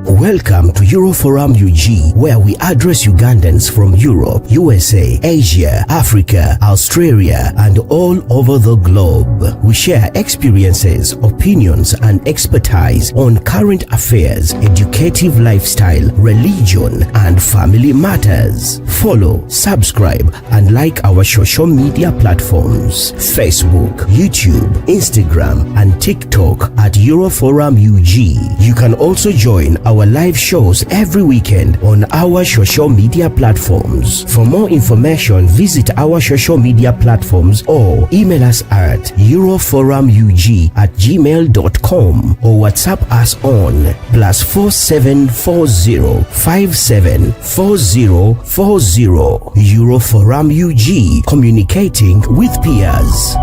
Welcome to Euroforum UG, where we address Ugandans from Europe, USA, Asia, Africa, Australia, and all over the globe. We share experiences, opinions, and expertise on current affairs, educative lifestyle, religion, and family matters. Follow, subscribe, and like our social media platforms: Facebook, YouTube, Instagram, and TikTok at Euroforum UG. You can also join our live shows every weekend on our social media platforms. For more information, visit our social media platforms or email us at euroforumug@gmail.com or WhatsApp us on +4740 574040. Euroforum UG, communicating with peers.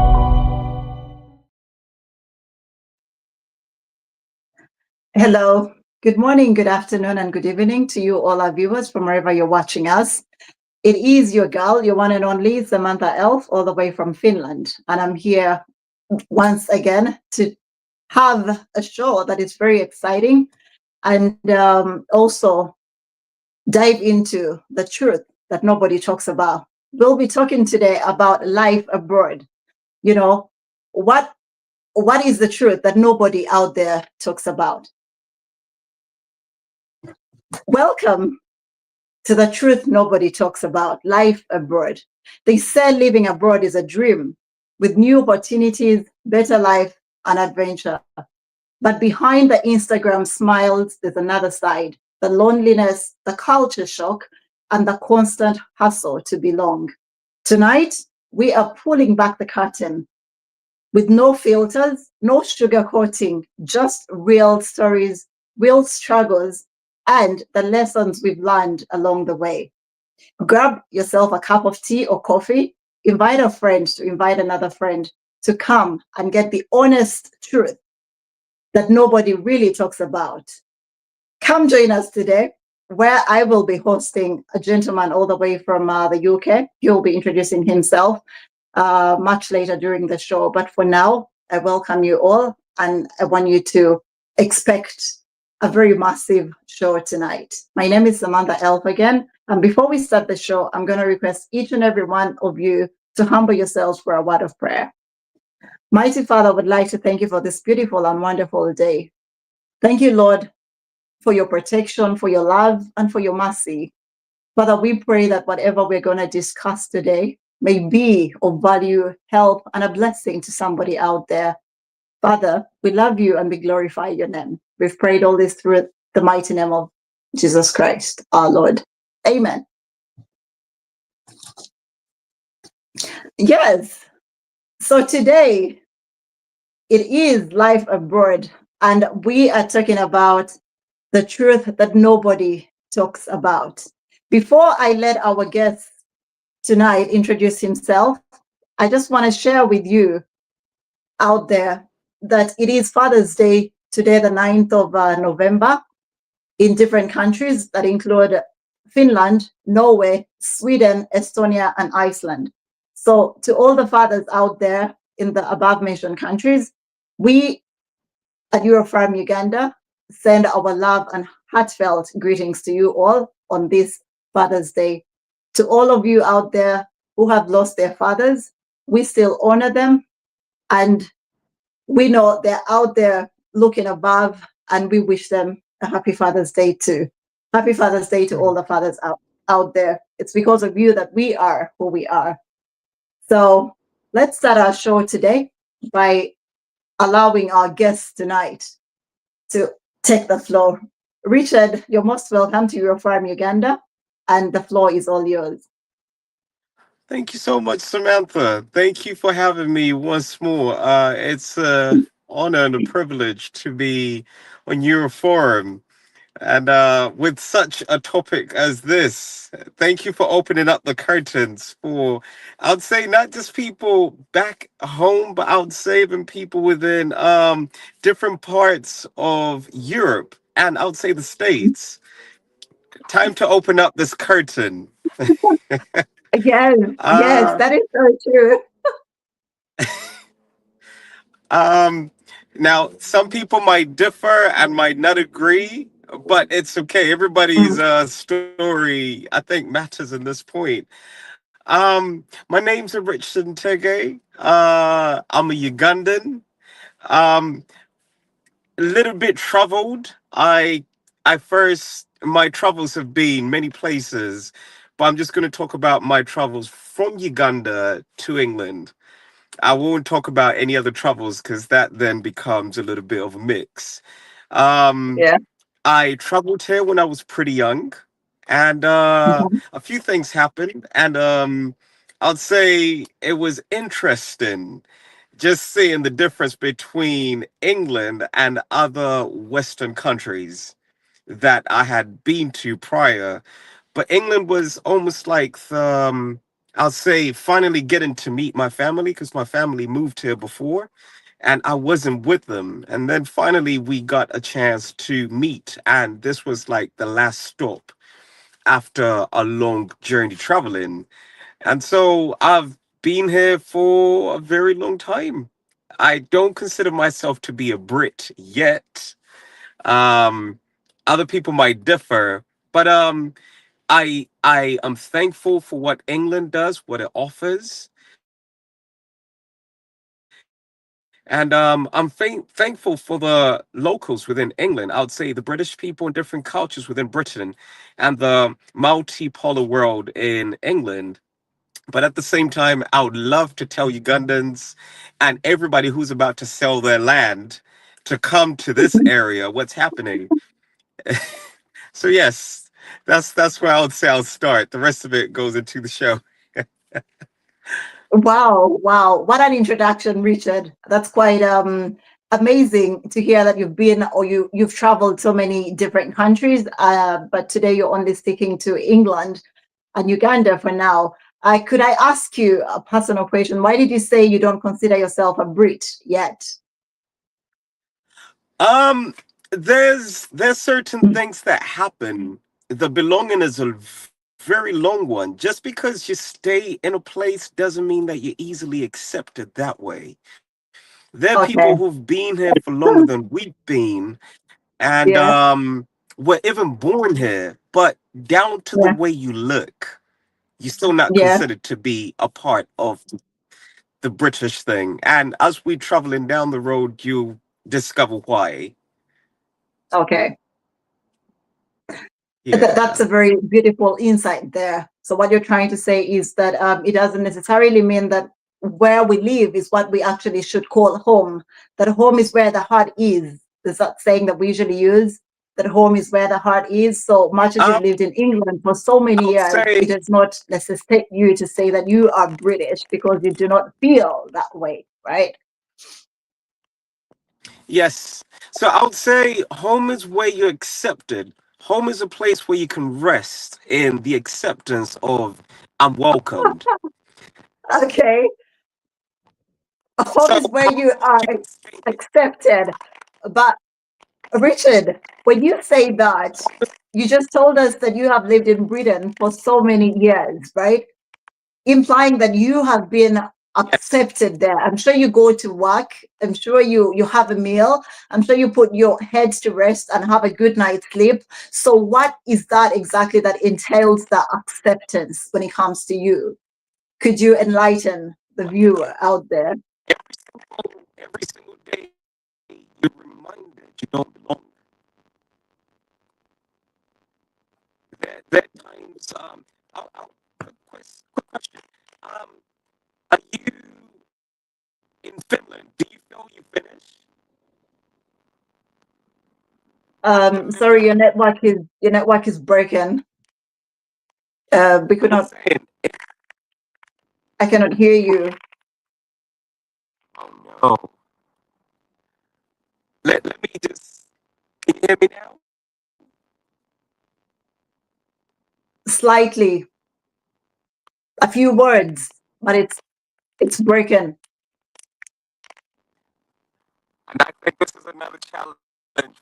Hello, good morning, good afternoon, and good evening to you, all our viewers from wherever you're watching us. It is your girl, your one and only Samantha Elf, all the way from Finland. And I'm here once again to have a show that is very exciting and also dive into the truth that nobody talks about. We'll be talking today about life abroad. You know, what is the truth that nobody out there talks about? Welcome to the truth nobody talks about, life abroad. They say living abroad is a dream with new opportunities, better life, and adventure. But behind the Instagram smiles, there's another side: the loneliness, the culture shock, and the constant hustle to belong. Tonight, we are pulling back the curtain with no filters, no sugarcoating, just real stories, real struggles, and the lessons we've learned along the way. Grab yourself a cup of tea or coffee, invite a friend to invite another friend to come and get the honest truth that nobody really talks about. Come join us today, where I will be hosting a gentleman all the way from the UK. He'll be introducing himself much later during the show. But for now, I welcome you all, and I want you to expect a very massive show tonight. My name is Samantha Elf again, and before we start the show, I'm going to request each and every one of you to humble yourselves for a word of prayer. Mighty Father, I would like to thank you for this beautiful and wonderful day. Thank you, Lord, for your protection, for your love, and for your mercy. Father, we pray that whatever we're going to discuss today may be of value, help, and a blessing to somebody out there. Father, we love you and we glorify your name. We've prayed all this through the mighty name of Jesus Christ, our Lord. Amen. Yes. So today, it is life abroad, and we are talking about the truth that nobody talks about. Before I let our guest tonight introduce himself, I just want to share with you out there that it is Father's Day today, the 9th of November, in different countries that include Finland, Norway, Sweden, Estonia, and Iceland. So to all the fathers out there in the above mentioned countries, we at Eurofarm Uganda send our love and heartfelt greetings to you all on this Father's Day. To all of you out there who have lost their fathers, we still honor them, and we know they're out there looking above, and we wish them a happy Father's Day too. Happy Father's Day to all the fathers out there. It's because of you that we are who we are. So let's start our show today by allowing our guests tonight to take the floor. Richard, you're most welcome to Eurofarm Uganda, and the floor is all yours. Thank you so much, Samantha. Thank you for having me once more. It's an honor and a privilege to be on your forum, and with such a topic as this. Thank you for opening up the curtains for, I would say, not just people back home, but I would say even people within different parts of Europe and I would say the States. Time to open up this curtain. Yes, yes, that is so true. Now, some people might differ and might not agree, but it's okay. Everybody's Mm. story, I think, matters in this point. My name's Richard Tege. I'm a Ugandan. Um, a little bit traveled. I first my travels have been many places, but I'm just going to talk about my travels from Uganda to England. I won't talk about any other travels because that then becomes a little bit of a mix. Um, Yeah. I traveled here when I was pretty young, and Mhm. a few things happened, and I'd say it was interesting just seeing the difference between England and other Western countries that I had been to prior. But England was almost like I'll say finally getting to meet my family because my family moved here before and I wasn't with them. And then finally we got a chance to meet. And this was like the last stop after a long journey traveling. And so I've been here for a very long time. I don't consider myself to be a Brit yet. Um, Other people might differ, but I am thankful for what England does, what it offers, and I'm thankful for the locals within England. I would say the British people and different cultures within Britain, and the multipolar world in England. But at the same time, I would love to tell Ugandans and everybody who's about to sell their land to come to this area what's happening. So yes, that's where I would say I'll start. The rest of it goes into the show. Wow, wow. What an introduction, Richard. That's quite amazing to hear that you've been or you've traveled so many different countries, but today you're only sticking to England and Uganda for now. Could I ask you a personal question? Why did you say you don't consider yourself a Brit yet? Um, there's certain things that happen. The belonging is a very long one. Just because you stay in a place doesn't mean that you're easily accepted that way. There are Okay. people who've been here for longer than we've been, and Yeah, were even born here, but down to the yeah, way you look, you're still not yeah. considered to be a part of the British thing. And as we traveling down the road, you discover why. Okay. That's Yeah. a very beautiful insight there. So what you're trying to say is that it doesn't necessarily mean that where we live is what we actually should call home. That home is where the heart is. Is that saying that we usually use? That home is where the heart is. So much as you've Um, lived in England for so I many would years, it say does not necessitate you to say that you are British because you do not feel that way, right? yes. So I would say home is where you're accepted. Home is a place where you can rest in the acceptance of I'm welcomed. Okay. Home So is where home you is are what you can say. accepted. But Richard, when you say that, you just told us that you have lived in Britain for so many years, right? Implying that you have been Yes. accepted there. I'm sure you go to work. I'm sure you have a meal. I'm sure you put your heads to rest and have a good night's sleep. So what is that exactly that entails the acceptance when it comes to you? Could you enlighten the viewer out there? Every single day, you're reminded you don't belong. There are times. Quick question. Um, are you in Finland? Do you feel you finished? Sorry, your network is broken. We I could was not. saying, I cannot hear you. oh no. Let me just. Can you hear me now? Slightly, a few words, but it's broken. And I think this is another challenge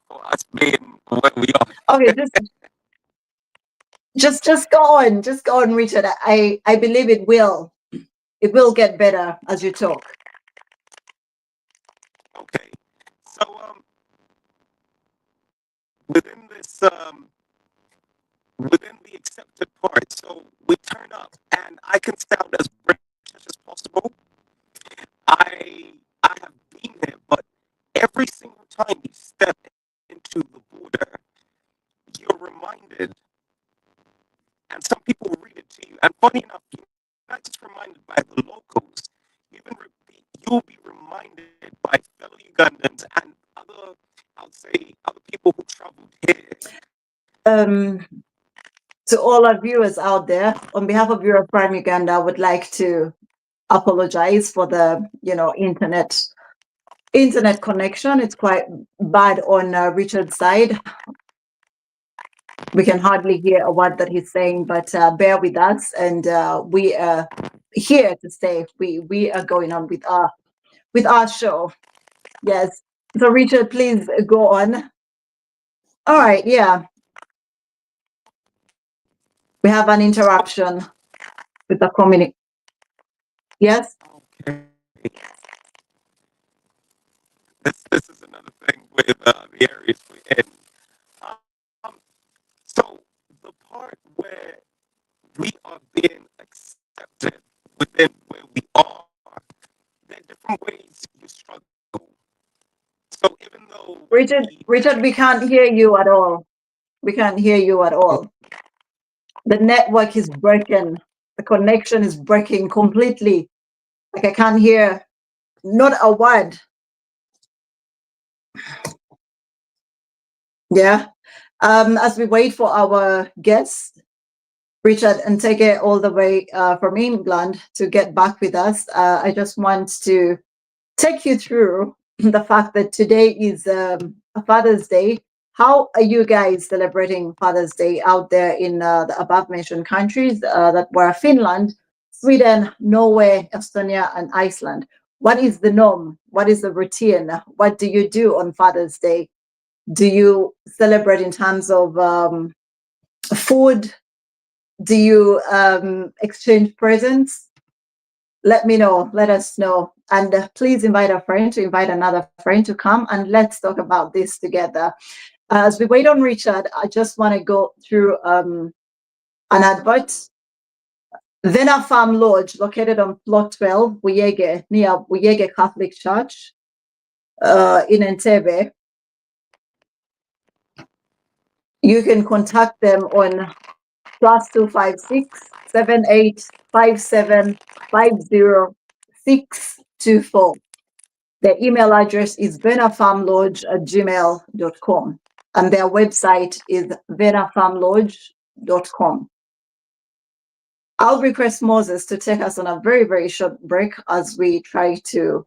for us being what we are. Okay, just go on, Richard. I believe it will get better as you talk. Okay. So within this within the accepted part. So we turn up, and I can sound as British as possible. I have been here, but every single time you step into the border, you're reminded, and some people will read it to you. And funny enough, you're not just reminded by the locals, you'll be reminded by fellow Ugandans and other, I would say, other people who traveled here. Um, to all our viewers out there, on behalf of Europe Prime Uganda, I would like to apologize for the internet connection. It's quite bad on Richard's side. We can hardly hear a word that he's saying, but bear with us, and we are here to stay. We are going on with our show. Yes. So Richard, please go on. All right. Yeah, we have an interruption with the community. Yes. Okay. This is another thing with the areas we're in. Um, so the part where we are being accepted within where we are, there are different ways you struggle. So even though Richard, we can't hear you at all. We can't hear you at all. The network is broken. The connection is breaking completely. Like I can't hear not a word. Yeah. As we wait for our guest, Richard and Ntege, all the way from England to get back with us, I just want to take you through the fact that today is a Father's Day. How are you guys celebrating Father's Day out there in the above mentioned countries that were Finland, Sweden, Norway, Estonia, and Iceland? What is the norm? What is the routine? What do you do on Father's Day? Do you celebrate in terms of food? Do you exchange presents? Let me know. Let us know. And please invite a friend to invite another friend to come and let's talk about this together. As we wait on Richard, I just want to go through an advert. Vena Farm Lodge, located on plot 12, Buyege, near Buyege Catholic Church in Entebbe. You can contact them on +256 7857 50624. Their email address is venafarmlodge@gmail.com and their website is venafarmlodge.com. I'll request Moses to take us on a very, very short break as we try to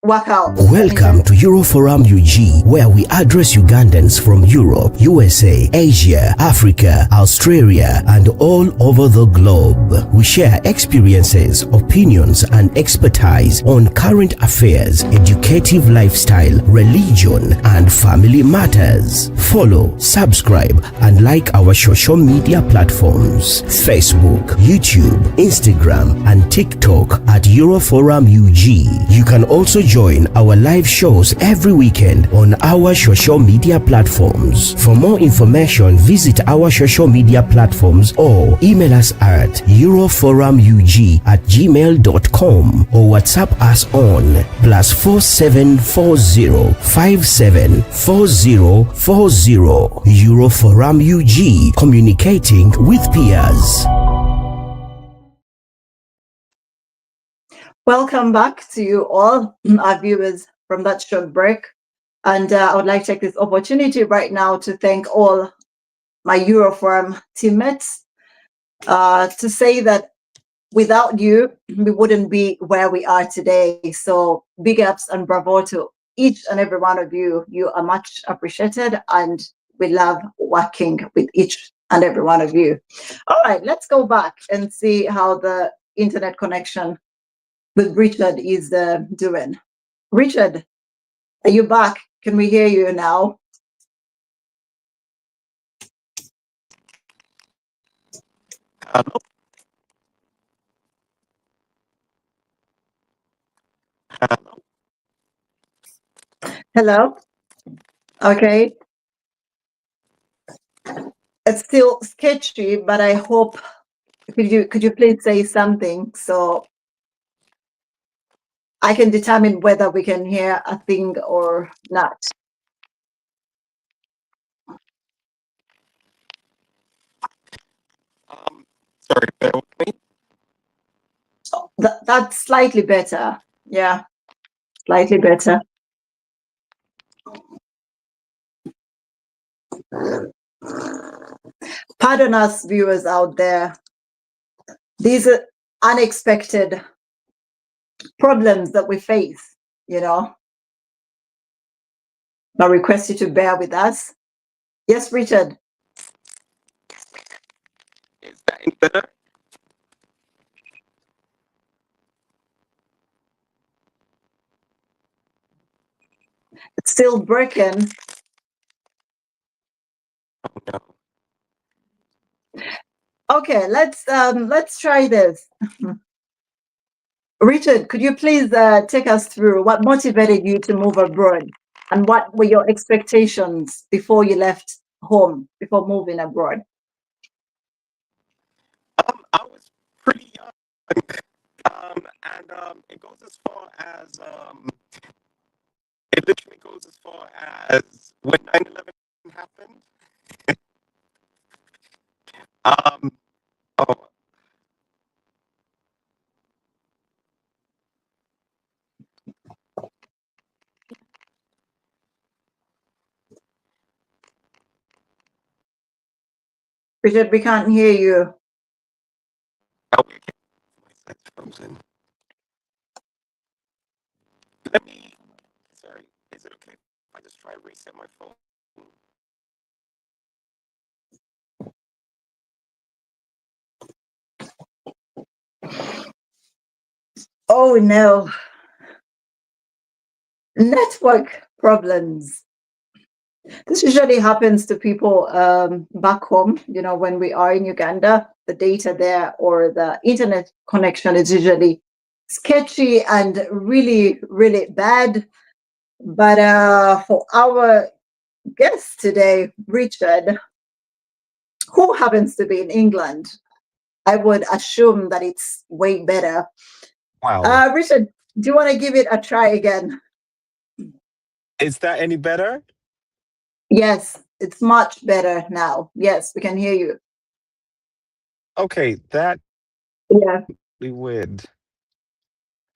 work out. Welcome to Euroforum UG, where we address Ugandans from Europe, USA, Asia, Africa, Australia, and all over the globe. We share experiences, opinions, and expertise on current affairs, educative lifestyle, religion, and family matters. Follow, subscribe, and like our social media platforms: Facebook, YouTube, Instagram, and TikTok at Euroforum UG. You can also join our live shows every weekend on our social media platforms. For more information, visit our social media platforms or email us at euroforumug@gmail.com or WhatsApp us on +4740 574040. Euroforum UG, communicating with peers. Welcome back to you all, our viewers from that short break. And I would like to take this opportunity right now to thank all my Euroforum teammates to say that without you, we wouldn't be where we are today. So big ups and bravo to each and every one of you. You are much appreciated and we love working with each and every one of you. All right, let's go back and see how the internet connection with Richard is doing. Richard, are you back? Can we hear you now? hello, hello. Hello? Okay. It's still sketchy, but I hope could you please say something so I can determine whether we can hear a thing or not. Sorry, bear with me. That's slightly better. Yeah, slightly better. Pardon us, viewers out there. These are unexpected problems that we face, you know. I request you to bear with us. Yes, Richard. Is that any better? It's still broken. Oh no. Okay, let's try this. Richard, could you please take us through what motivated you to move abroad and what were your expectations before you left home, before moving abroad? I was pretty young. And it goes as far as it literally goes as far as when 9/11 happened. Um, oh, Richard, we can't hear you. okay. My headphones in. Let me. Sorry, is it okay if I just try and reset my phone? Oh no, network problems. This usually happens to people back home, you know, when we are in Uganda, the data there or the internet connection is usually sketchy and really, really bad. But for our guest today, Richard, who happens to be in England, I would assume that it's way better. Wow. Richard, do you want to give it a try again? Is that any better? Yes, it's much better now. Yes, we can hear you. Okay, that Yeah. we would.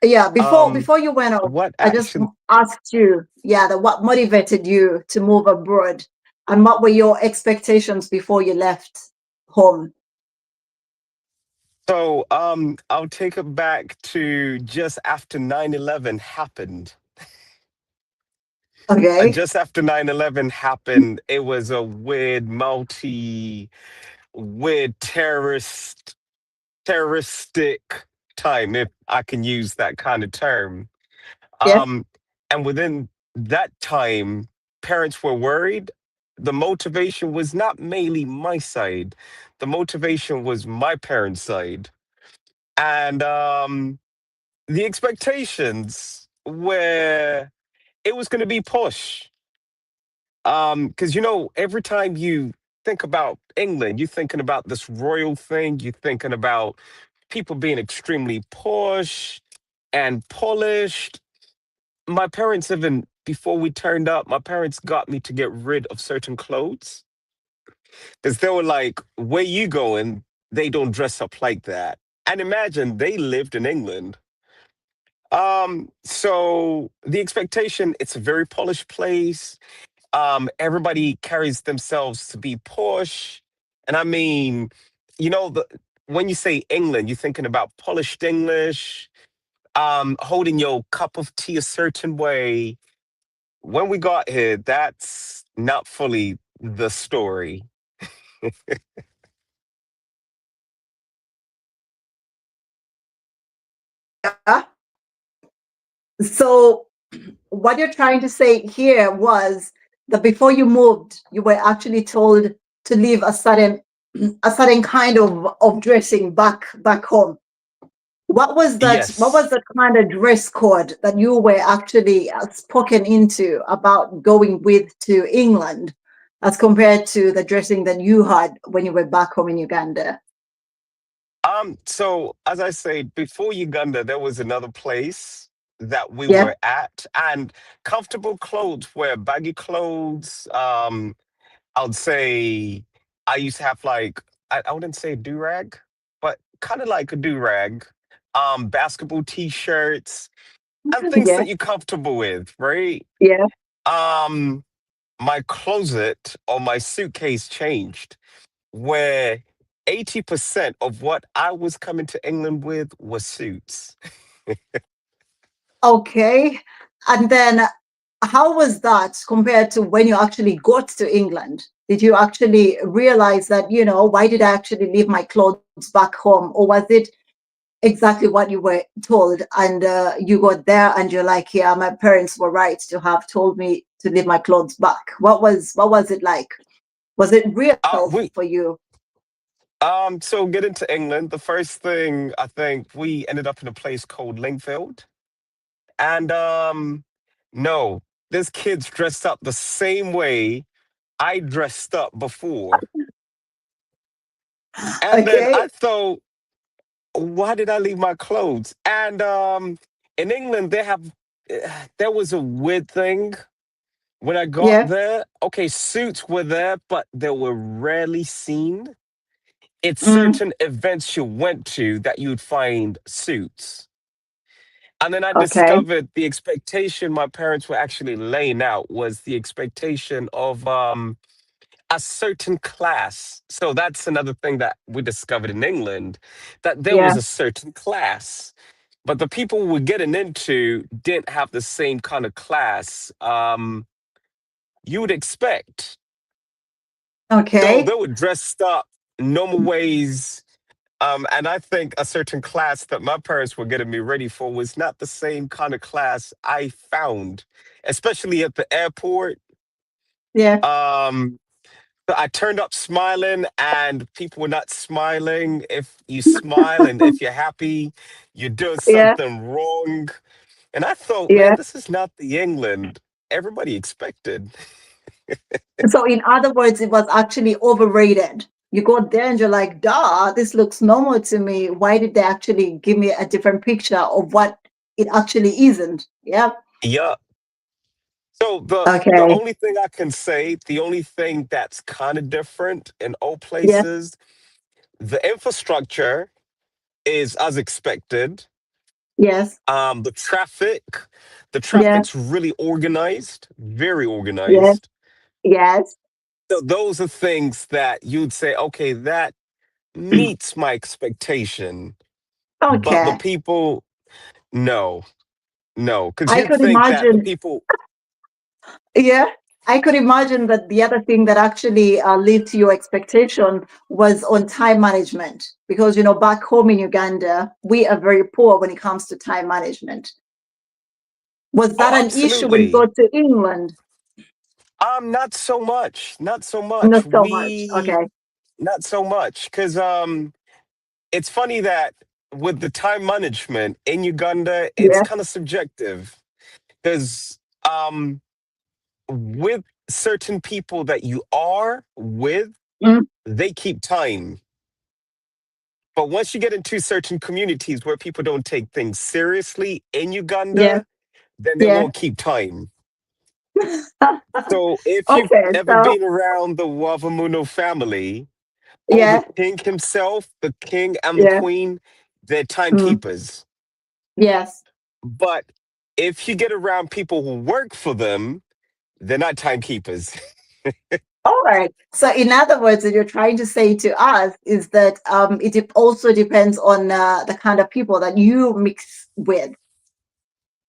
Yeah, before Um, before you went off, what I just action? asked you, yeah, what motivated you to move abroad, and what were your expectations before you left home? So, I'll take it back to just after 9/11 happened. Okay. Just after 9/11 happened, it was a weird terroristic time, if I can use that kind of term. Yes. Um, and within that time, parents were worried. The motivation was not mainly my side. The motivation was my parents' side. And the expectations were it was going to be push. Because every time you think about England, you're thinking about this royal thing. You're thinking about people being extremely posh and polished. My parents, even before we turned up, my parents got me to get rid of certain clothes because they were like, "Where you going? They don't dress up like that." And imagine they lived in England. So the expectation, it's a very polished place. Everybody carries themselves to be posh. And I mean, when you say England, you're thinking about polished English, holding your cup of tea a certain way. When we got here, that's not fully the story. Yeah. So what you're trying to say here was that before you moved, you were actually told to leave a certain kind of dressing back home. What was that? What Yes. was the kind of dress code that you were actually spoken into about going with to England, as compared to the dressing that you had when you were back home in Uganda? So as I say, before Uganda, there was another place that we Yeah. were at, and comfortable clothes were baggy clothes. I would say I used to have like I wouldn't say do rag, but kind of like a do rag, basketball t-shirts and things Yeah. that you're comfortable with, right? Yeah. Um, my closet or my suitcase changed where 80% of what I was coming to England with was suits. Okay. And then how was that compared to when you actually got to England? Did you actually realize that, why did I actually leave my clothes back home? Or was it exactly what you were told, and you got there and you're like, yeah, my parents were right to have told me to leave my clothes back? What was it like? Was it real We for you? so getting to England, the first thing I think we ended up in a place called Lingfield. And no, this kid's dressed up the same way I dressed up before. And then Okay. I thought, why did I leave my clothes? And in England, there was a weird thing when I got Yeah. there. Okay, suits were there, but they were rarely seen. It's Mm, certain events you went to that you'd find suits. And then I okay. discovered the expectation my parents were actually laying out was the expectation of a certain class. So that's another thing that we discovered in England, that there Yeah. was a certain class. But the people we were getting into didn't have the same kind of class you would expect. So Okay. they were dressed up normal ways. And I think a certain class that my parents were getting me ready for was not the same kind of class I found, especially at the airport. Yeah. Um, so I turned up smiling, and people were not smiling. If you smile and if you're happy, you're doing Yeah. something wrong. And I thought, man, Yeah. this is not the England everybody expected. So in other words, it was actually overrated. You go there and you're like, duh, this looks normal to me. Why did they actually give me a different picture of what it actually isn't? Yeah. Yeah. So the Okay. only thing I can say, the only thing that's kind of different in all Yeah. places, the infrastructure is as expected. Yes. The traffic, the Yeah. traffic's really organized, very Yes. organized. Yes. So those are things that you'd say, okay, that meets my expectation. But the Okay. people, no, no, because I you'd could think that the imagine. people, Yeah. I could imagine that the other thing that actually led to your expectation was on time management, because back home in Uganda we are very poor when it comes to time management. Was that oh, an issue when you go absolutely. to England? Not so much, not so much. Not so much. Okay. Not so much, because it's funny that with the time management in Uganda, it's Yeah. kind of subjective because with certain people that you are with, Mm, they keep time. But once you get into certain communities where people don't take things seriously in yeah. Uganda, then they Yeah. won't keep time. So if you've Okay. ever So been around the Wavamuno family, or the yeah. king himself, the king and the Yeah. queen, they're Mm, timekeepers. yes. But if you get around people who work for them, they're not timekeepers. All right. So, in other words, what you're trying to say to us is that also depends on the kind of people that you mix with.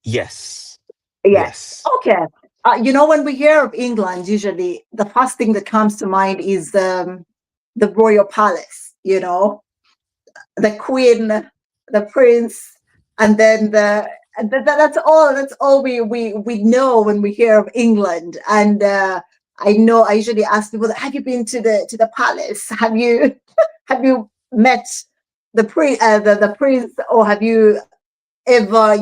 Yes. Yeah. Yes. Okay. When we hear of England, usually the first thing that comes to mind is the royal palace. The queen, the prince, and then that's all. That's all we know when we hear of England. And I know I usually ask people, "Have you been to the palace? Have you have you met the priest, or have you ever,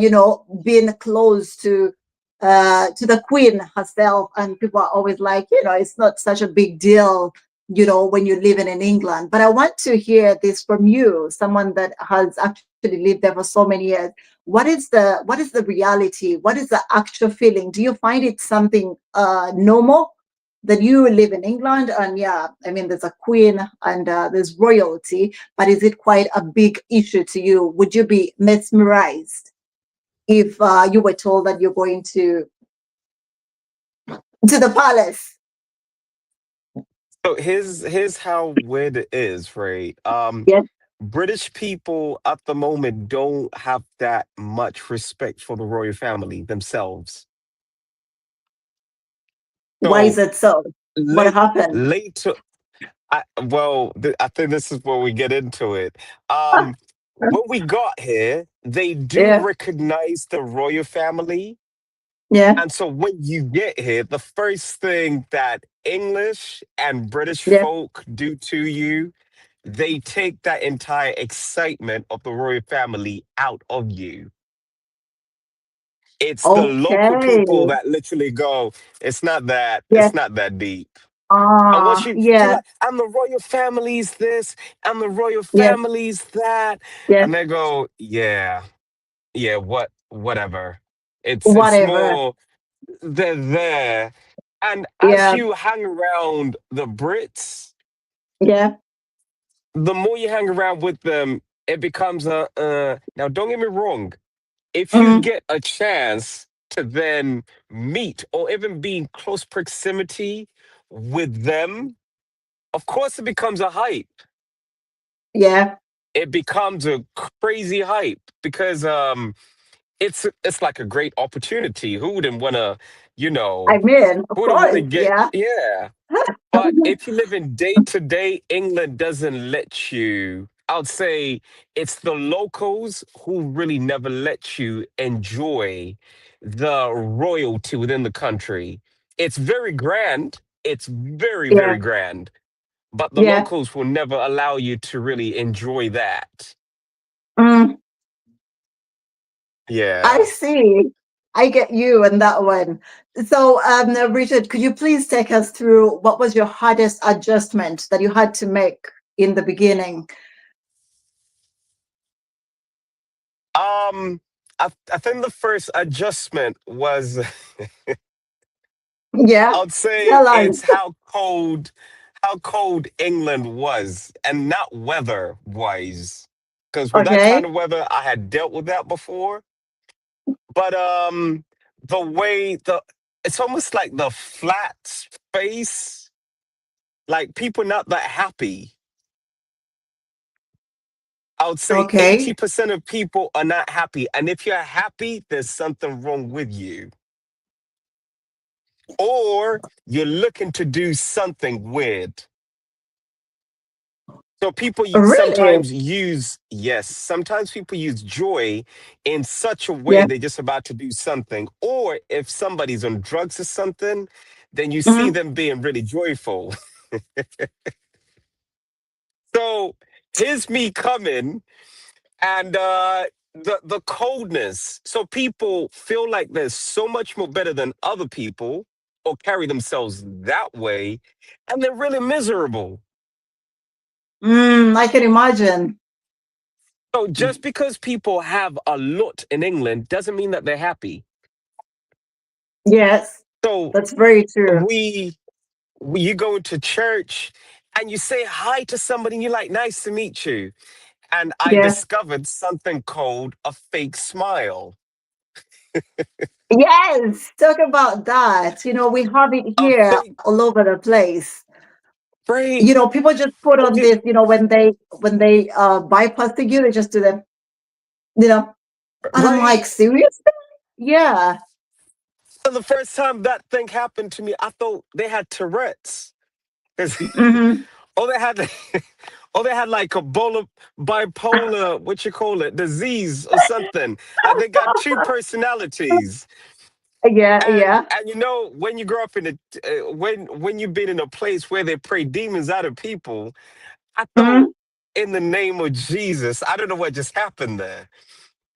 been close to the queen herself? And people are always like, it's not such a big deal, when you're living in England. But I want to hear this from you, someone that has actually lived there for so many years. What is the reality? What is the actual feeling? Do you find it something normal that you live in England, and yeah, I mean, there's a queen and there's royalty, but is it quite a big issue to you? Would you be mesmerized if you were told that you're going to the palace? So here's how weird it is, right? Yes. British people at the moment don't have that much respect for the royal family themselves. Why is So it so? What late happened? later, I think this is where we get into it. Um, when we got here, they do Yeah, recognize the royal family. yeah, And so when you get here, the first thing that English and British yeah. folk do to you, they take that entire excitement of the royal family out of you. It's the local Okay. people that literally go, Yeah. it's not that deep. And once you're Yeah, like, and the royal family's this, and the royal yeah, family's that, yeah. and they go, yeah, yeah, whatever. It's Whatever. more they're there. And as Yeah, you hang around the Brits, yeah. the more you hang around with them, it becomes a now don't get me wrong, if you Mm, get a chance to then meet or even be in close proximity with them, of course it becomes a hype. yeah. It becomes a crazy hype because it's like a great opportunity. Who wouldn't want to, you I know, mean, of who wouldn't want to course, get, yeah. yeah. But if you live in day to day, England doesn't let you. I'd say it's the locals who really never let you enjoy the royalty within the country. It's very grand. It's very, Yeah, very grand. But the yeah. locals will never allow you to really enjoy that. Mm, I Yeah. see. I get you on that one. So, now, Richard, could you please take us through what was your hardest adjustment that you had to make in the beginning? Um, I think the first adjustment was Yeah, I would say tell us. it's how cold England was, and not weather wise. Because with that kind Okay. of weather, I had dealt with that before. But the way the it's almost like the flat space, like people not that happy. I would say Okay. 80% of people are not happy. And if you're happy, there's something wrong with you. Or you're looking to do something weird. So people Really? sometimes use, yes, sometimes people use joy in such a way Yeah. they're just about to do something. Or if somebody's on drugs or something, then you see Mhm. them being really joyful. So here's me coming and the coldness. So people feel like they're so much more better than other people or carry themselves that way, and they're really miserable. I can imagine. So just because people have a lot in England doesn't mean that they're happy. Yes, So that's very true. you go into church and you say hi to somebody and you're like, nice to meet you. And I Yeah. discovered something called a fake smile. Yes, talk about that. We have it A here fake all over the place. Right. People just put on this, when they bypass the you, they just do them, you know. And I'm like, Right. seriously? Yeah. So the first time that thing happened to me, I thought they had Tourette's. 'Cause Hmm. all they had, all they had like a bipolar, what you call it, disease or something. Like they got two personalities. Yeah, And yeah. when you grow up in when you've been in a place where they pray demons out of people, I thought Mhm. in the name of Jesus. I don't know what just happened there.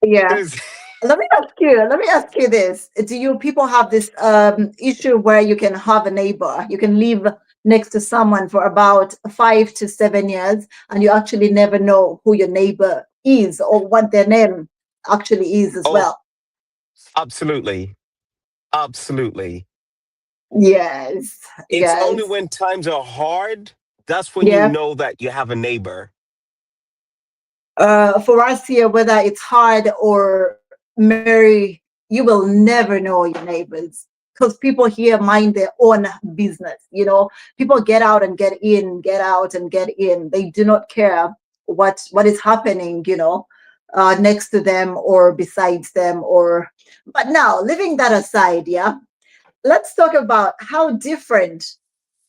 Yeah. 'Cause- Let me ask you this. Do you people have this issue where you can have a neighbor, you can live next to someone for about 5 to 7 years, and you actually never know who your neighbor is or what their name actually is as oh, well? absolutely. Absolutely. Yes, It's only yes, when times are hard, that's when you yeah. know that you have a neighbor. For us here, whether it's hard or merry, you will never know your neighbors because people here mind their own business. You know, people get out and get in, get out and get in. They do not care what is happening. You know, next to them or besides them. Or, but now leaving that aside, yeah, let's talk about how different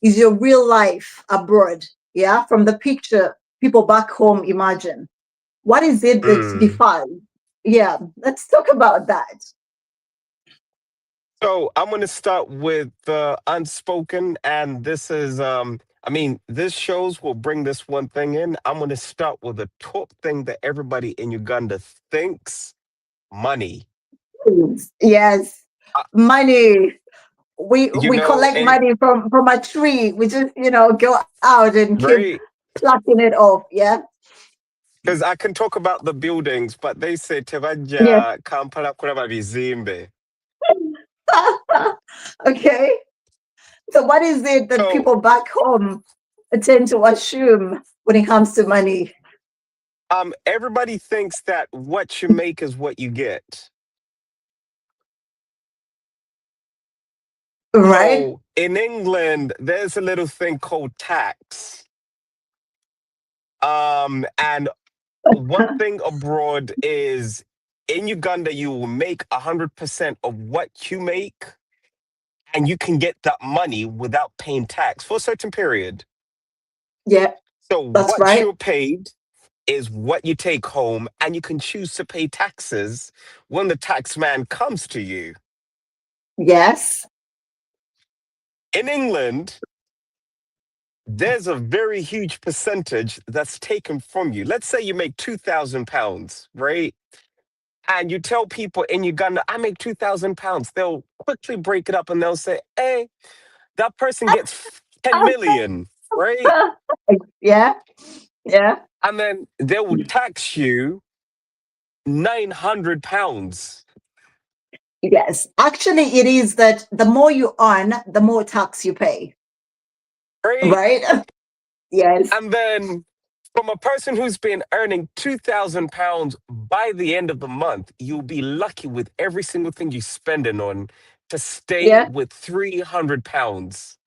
is your real life abroad. Yeah, from the picture people back home imagine. What is it that Mm. defines? Yeah, let's talk about that. So I'm going to start with the unspoken, and this is, I mean, this shows will bring this one thing in. I'm going to start with the top thing that everybody in Uganda thinks: money. Yes, Uh, money. We collect and money from a tree. We just go out and keep right, plucking it off. Yeah. because I can talk about the buildings, but they say Yeah. Tebaja Kampala Kuraba Bizimbe. Okay. So what is it that So people back home tend to assume when it comes to money? everybody thinks that what you make is what you get. Right? So in England, there's a little thing called tax. And one thing abroad is in Uganda, you will make 100% of what you make, and you can get that money without paying tax for a certain period. Yeah, So that's what right. you're paid is what you take home, and you can choose to pay taxes when the tax man comes to you. Yes. In England, there's a very huge percentage that's taken from you. Let's say you make £2,000, right? And you tell people in Uganda, I make £2,000. They'll quickly break it up and they'll say, hey, that person gets 10 million, right? Yeah. Yeah. And then they will tax you £900, Yes, actually, it is that the more you earn, the more tax you pay, right? right? Yes. And then from a person who's been earning £2,000 by the end of the month, you'll be lucky with every single thing you're spending on to stay Yeah, with £300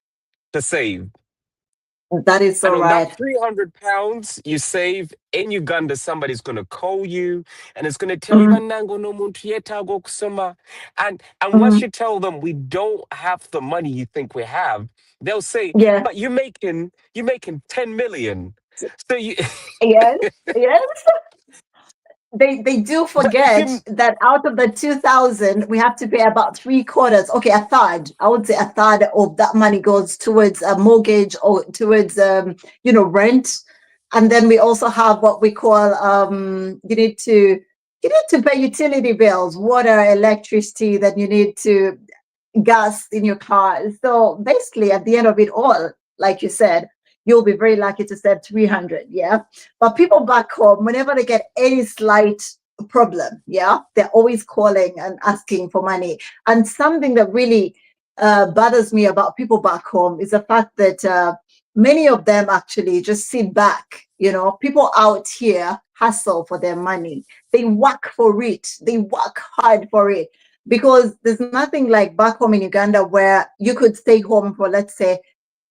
to save. that is And all on that right. £300 you save in Uganda, somebody's going to call you and it's going to tell you, Mhm, "Banango no muntu yetaaga okusoma." And once mhm. you tell them we don't have the money you think we have, they'll say, Yeah. but you're making 10 million. So you, Yes. Yes. They do but you forget can, that out of the 2,000, we have to pay about three quarters. Okay, a third. I would say a third of that money goes towards a mortgage or towards rent, and then we also have what we call you need to pay utility bills, water, electricity. Then you need to gas in your car. So basically, at the end of it all, like you said, you'll be very lucky to save 300. Yeah. But people back home, whenever they get any slight problem, yeah, they're always calling and asking for money. And something that really bothers me about people back home is the fact that many of them actually just sit back. You know, people out here hustle for their money. They work for it. They work hard for it because there's nothing like back home in Uganda where you could stay home for, let's say,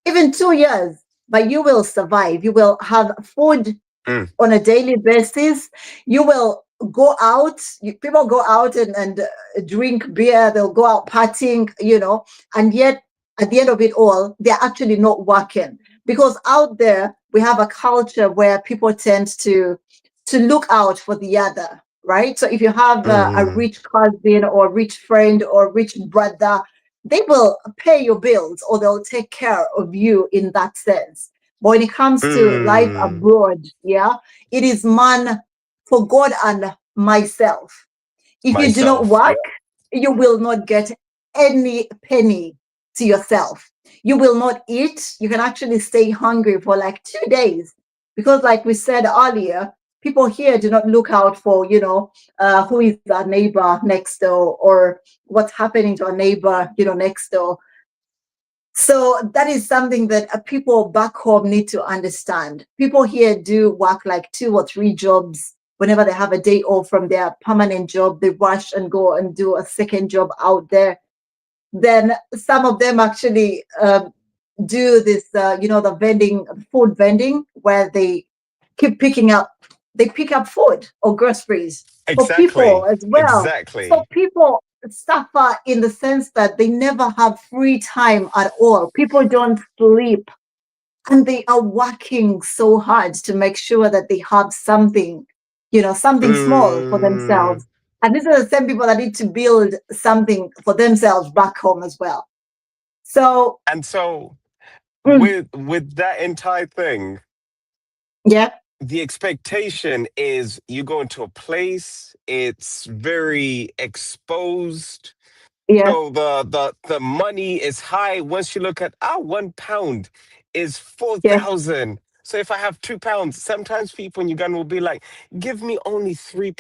even 2 years, but you will survive. You will have food mm, on a daily basis. You will go out. People go out and drink beer. They'll go out partying, and yet at the end of it all, they're actually not working because out there we have a culture where people tend to look out for the other. Right. So if you have a mm, rich cousin or rich friend or rich brother, they will pay your bills or they'll take care of you in that sense. But when it comes to life abroad, yeah, it is man for God and myself. If you do not Myself. Yeah. work, you will not get any penny to yourself. You will not eat. You can actually stay hungry for like 2 days. Because, like we said earlier, people here do not look out for, who is our neighbor next door or what's happening to our neighbor, next door. So that is something that people back home need to understand. People here do work like 2 or 3 jobs. Whenever they have a day off from their permanent job, they rush and go and do a second job out there. Then some of them actually do this, the food vending, where they keep they pick up food or groceries for people Exactly. as well. So Exactly. people suffer in the sense that they never have free time at all. People don't sleep and they are working so hard to make sure that they have something, something small for Mm. themselves. And these are the same people that need to build something for themselves back home as well. So, And so mm, with that entire thing, yeah, the expectation is you go into a place, it's very exposed. yeah, So the money is high. Once you look at £1 is yeah. 4,000. So if I have £2, sometimes people in Uganda will be like, give me only £3.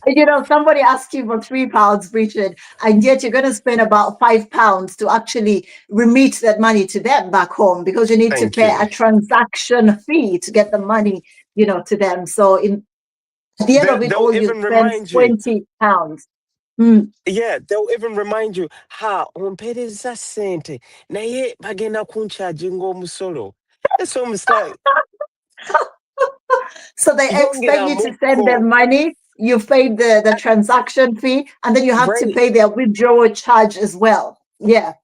And Somebody asks you for £3, Richard, and yet you're going to spend about £5 to actually remit that money to them back home because you need to thank pay you. a transaction fee to get the money, to them. So at the end of it They'll all, you even spend remind you. £20. Mm. Yeah, they'll even remind you, ha, ompereza sente, naye bagenda kuncharginga omusolo. So I'm just like, So they expect you to send them yongeramuko, money. You paid the transaction fee, and then you have to right? pay their withdrawal charge as well. Yeah.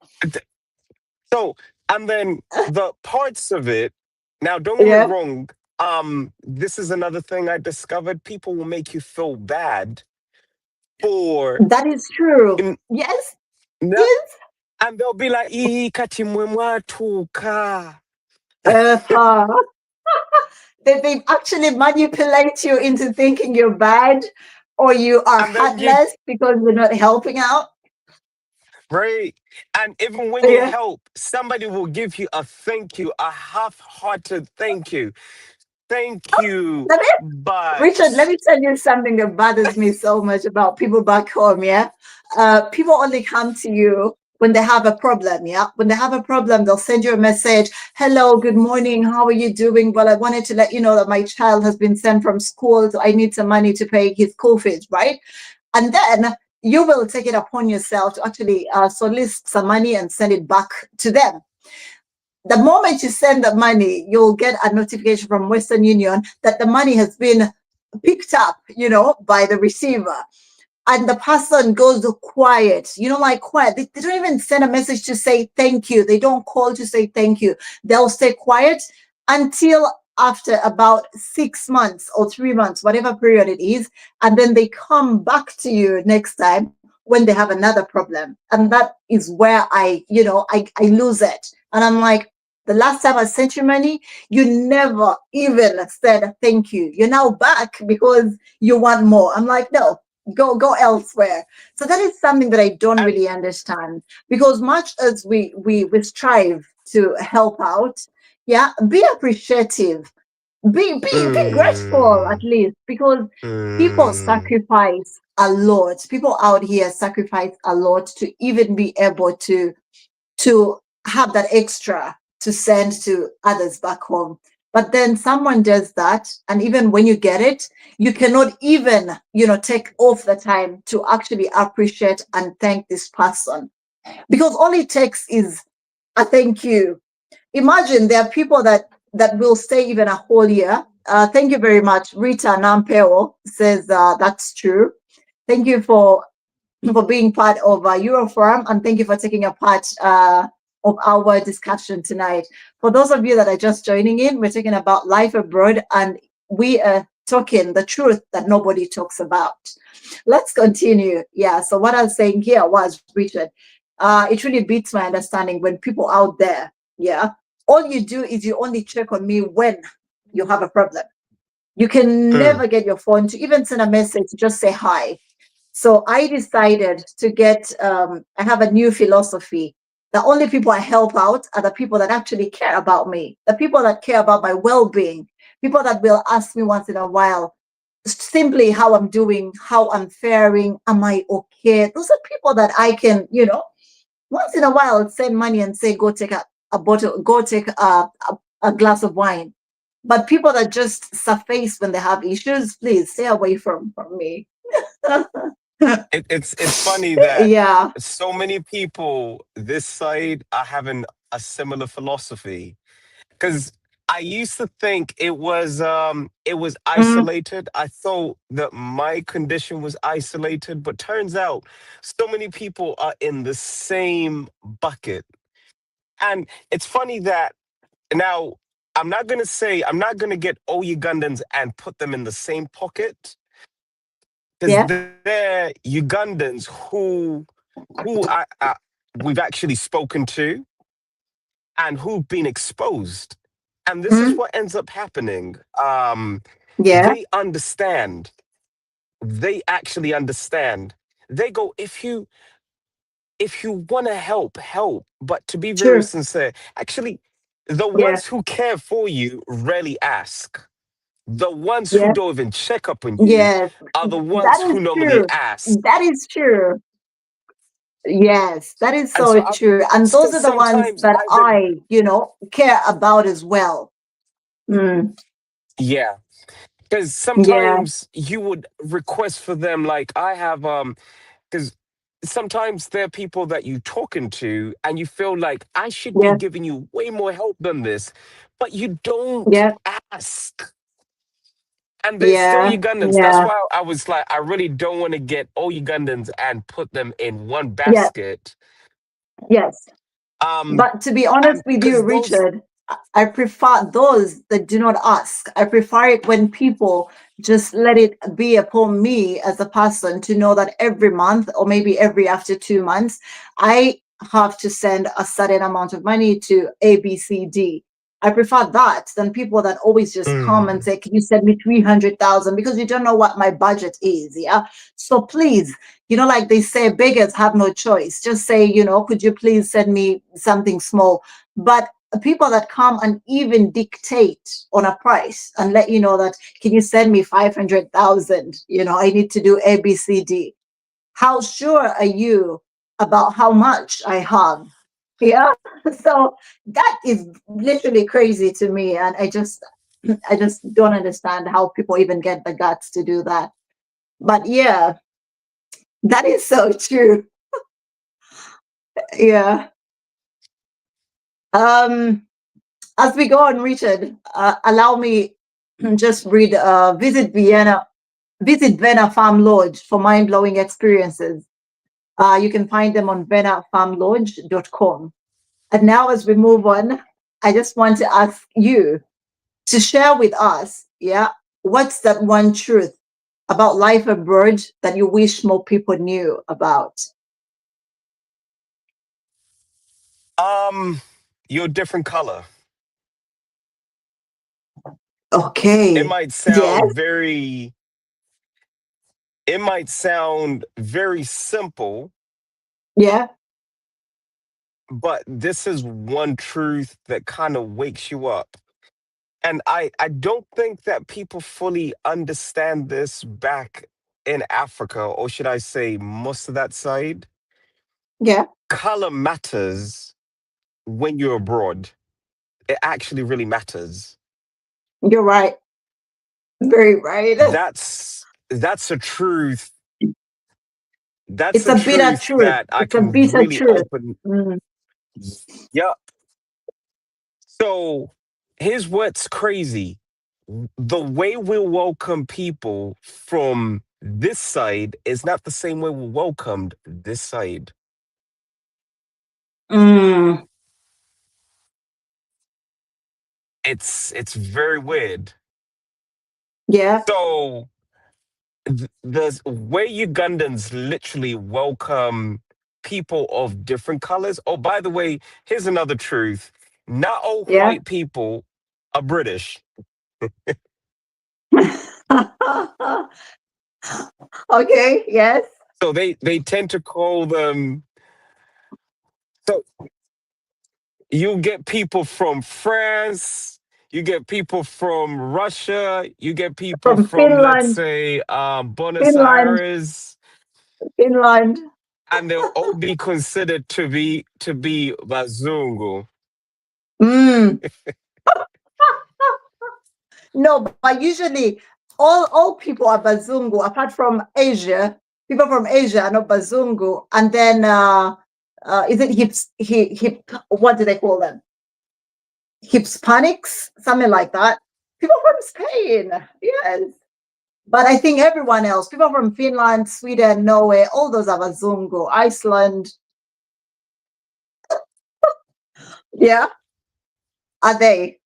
So, and then the parts of it, now don't get me Yeah. wrong, this is another thing I discovered. People will make you feel bad for That is true. in Yes. no, Yes. and they'll be like, kati mwe mwatuuka." Uh, they actually manipulate you into thinking you're bad or you are And then you heartless because you're not helping out. right. And even when you Yeah. help, somebody will give you a thank you, a half-hearted thank you. Thank you. Let me, Richard, let But me tell you something that bothers me so much about people back home. Yeah. People only come to you when they have a problem. Yeah. When they have a problem, they'll send you a message. Hello, good morning. How are you doing? Well, I wanted to let you know that my child has been sent from school. So I need some money to pay his school fees, right? And then you will take it upon yourself to actually solicit some money and send it back to them. The moment you send the money, you'll get a notification from Western Union that the money has been picked up, by the receiver. And the person goes quiet, like quiet. They don't even send a message to say thank you. They don't call to say thank you. They'll stay quiet until after about 6 months or 3 months, whatever period it is. And then they come back to you next time when they have another problem. And that is where I lose it. And I'm like, the last time I sent you money, you never even said thank you. You're now back because you want more. I'm like, no, go elsewhere. So that is something that I don't and really understand, because much as we strive to help out, yeah, be appreciative, be grateful at mm, least, because people mm, sacrifice a lot. People out here sacrifice a lot to even be able to have that extra to send to others back home. But then someone does that, and even when you get it, you cannot even, take off the time to actually appreciate and thank this person, because all it takes is a thank you. Imagine there are people that will stay even a whole year. Thank you very much. Rita Nampeo says that's true. Thank you for being part of Euroforum, and thank you for taking a part of our discussion tonight. For those of you that are just joining in, we're talking about life abroad, and we are talking the truth that nobody talks about. Let's continue. Yeah, so what I was saying here was, Richard, it really beats my understanding when people out there, yeah, all you do is you only check on me when you have a problem. You can Mm. never get your phone to even send a message, just say hi. So I decided to get, I have a new philosophy. The only people I help out are the people that actually care about me, the people that care about my well being, people that will ask me once in a while simply how I'm doing, how I'm faring, am I okay? Those are people that I can, once in a while send money and say, go take a bottle, go take a glass of wine. But people that just surface when they have issues, please stay away from me. It's funny that Yeah. so many people this side are having a similar philosophy. Because I used to think it was Mm, isolated. I thought that my condition was isolated, but turns out so many people are in the same bucket. And it's funny that now I'm not gonna get all Ugandans and put them in the same pocket, because yeah. they're Ugandans who we've actually spoken to and who've been exposed. And this is Mm, what ends up happening. yeah. They understand. They actually understand. They go, if you want to help, help. But to be very True. sincere, actually, the Yeah. ones who care for you rarely ask. The ones who Yeah. don't even check up on you Yes. are the That ones is who normally true. ask. That is true. Yes, that is And so so true. And those are the ones sometimes that I would, care about as well. Mm, yeah. Because yeah. sometimes you would request for them, like I have, because sometimes there are people that you talking to and you feel like I should be Yeah. giving you way more help than this, but you don't Yeah. ask. And there's still Yeah. Ugandans. That's Yeah. why I was like, I really don't want to get all Ugandans and put them in one Yeah. basket. Yes. Um, But to be honest and with you, because those, Richard, I prefer those that do not ask. I prefer it when people just let it be upon me as a person to know that every month or maybe every after 2 months, I have to send a certain amount of money to ABCD. I prefer that than people that always just come and mm, say, can you send me 300,000? Because you don't know what my budget is. Yeah. So please, like they say, beggars have no choice. Just say, could you please send me something small? But people that come and even dictate on a price and let you know that, can you send me 500,000? I need to do A, B, C, D. How sure are you about how much I have? Yeah. So that is literally crazy to me. And I just don't understand how people even get the guts to do that. But yeah, that is so true. Yeah. Um, as we go on, Richard, allow me just read visit Vena Farm Lodge for mind-blowing experiences. You can find them on venafarmlodge.com. And now as we move on, I just want to ask you to share with us, yeah, what's that one truth about life abroad that you wish more people knew about? um, you're a different color. It Okay. might Yes. sound very, it might sound very simple, Yeah. but this is one truth that kind of wakes you up. And I don't think that people fully understand this back in Africa, or should I say, most of that side. Yeah. Color matters when you're abroad. It actually really matters. You're right. Very right. That's a truth. That's It's a a bitter truth truth. that I It's a can bitter really truth. open. Mm, Yeah. So here's what's crazy. The way we welcome people from this side is not the same way we welcomed this side. mm, It's very weird. yeah. So the way Ugandans literally welcome people of different colors. Oh, by the way, here's another truth. Not all Yeah. white people are British. Okay. Yes. So they tend to call them, so you get people from France, you get people from Russia, you get people From from, let's Finland. say, Buenos Finland. Aires, Finland. and they'll all be considered to be Bazungu. Mm. No, but usually all people are Bazungu, apart from Asia. People from Asia are not Bazungu. And then is it what do they call them? Hispanics, something like that. People from Spain, yes. But I think everyone else, people from Finland, Sweden, Norway, all those are Bazungu. Iceland, yeah, are they?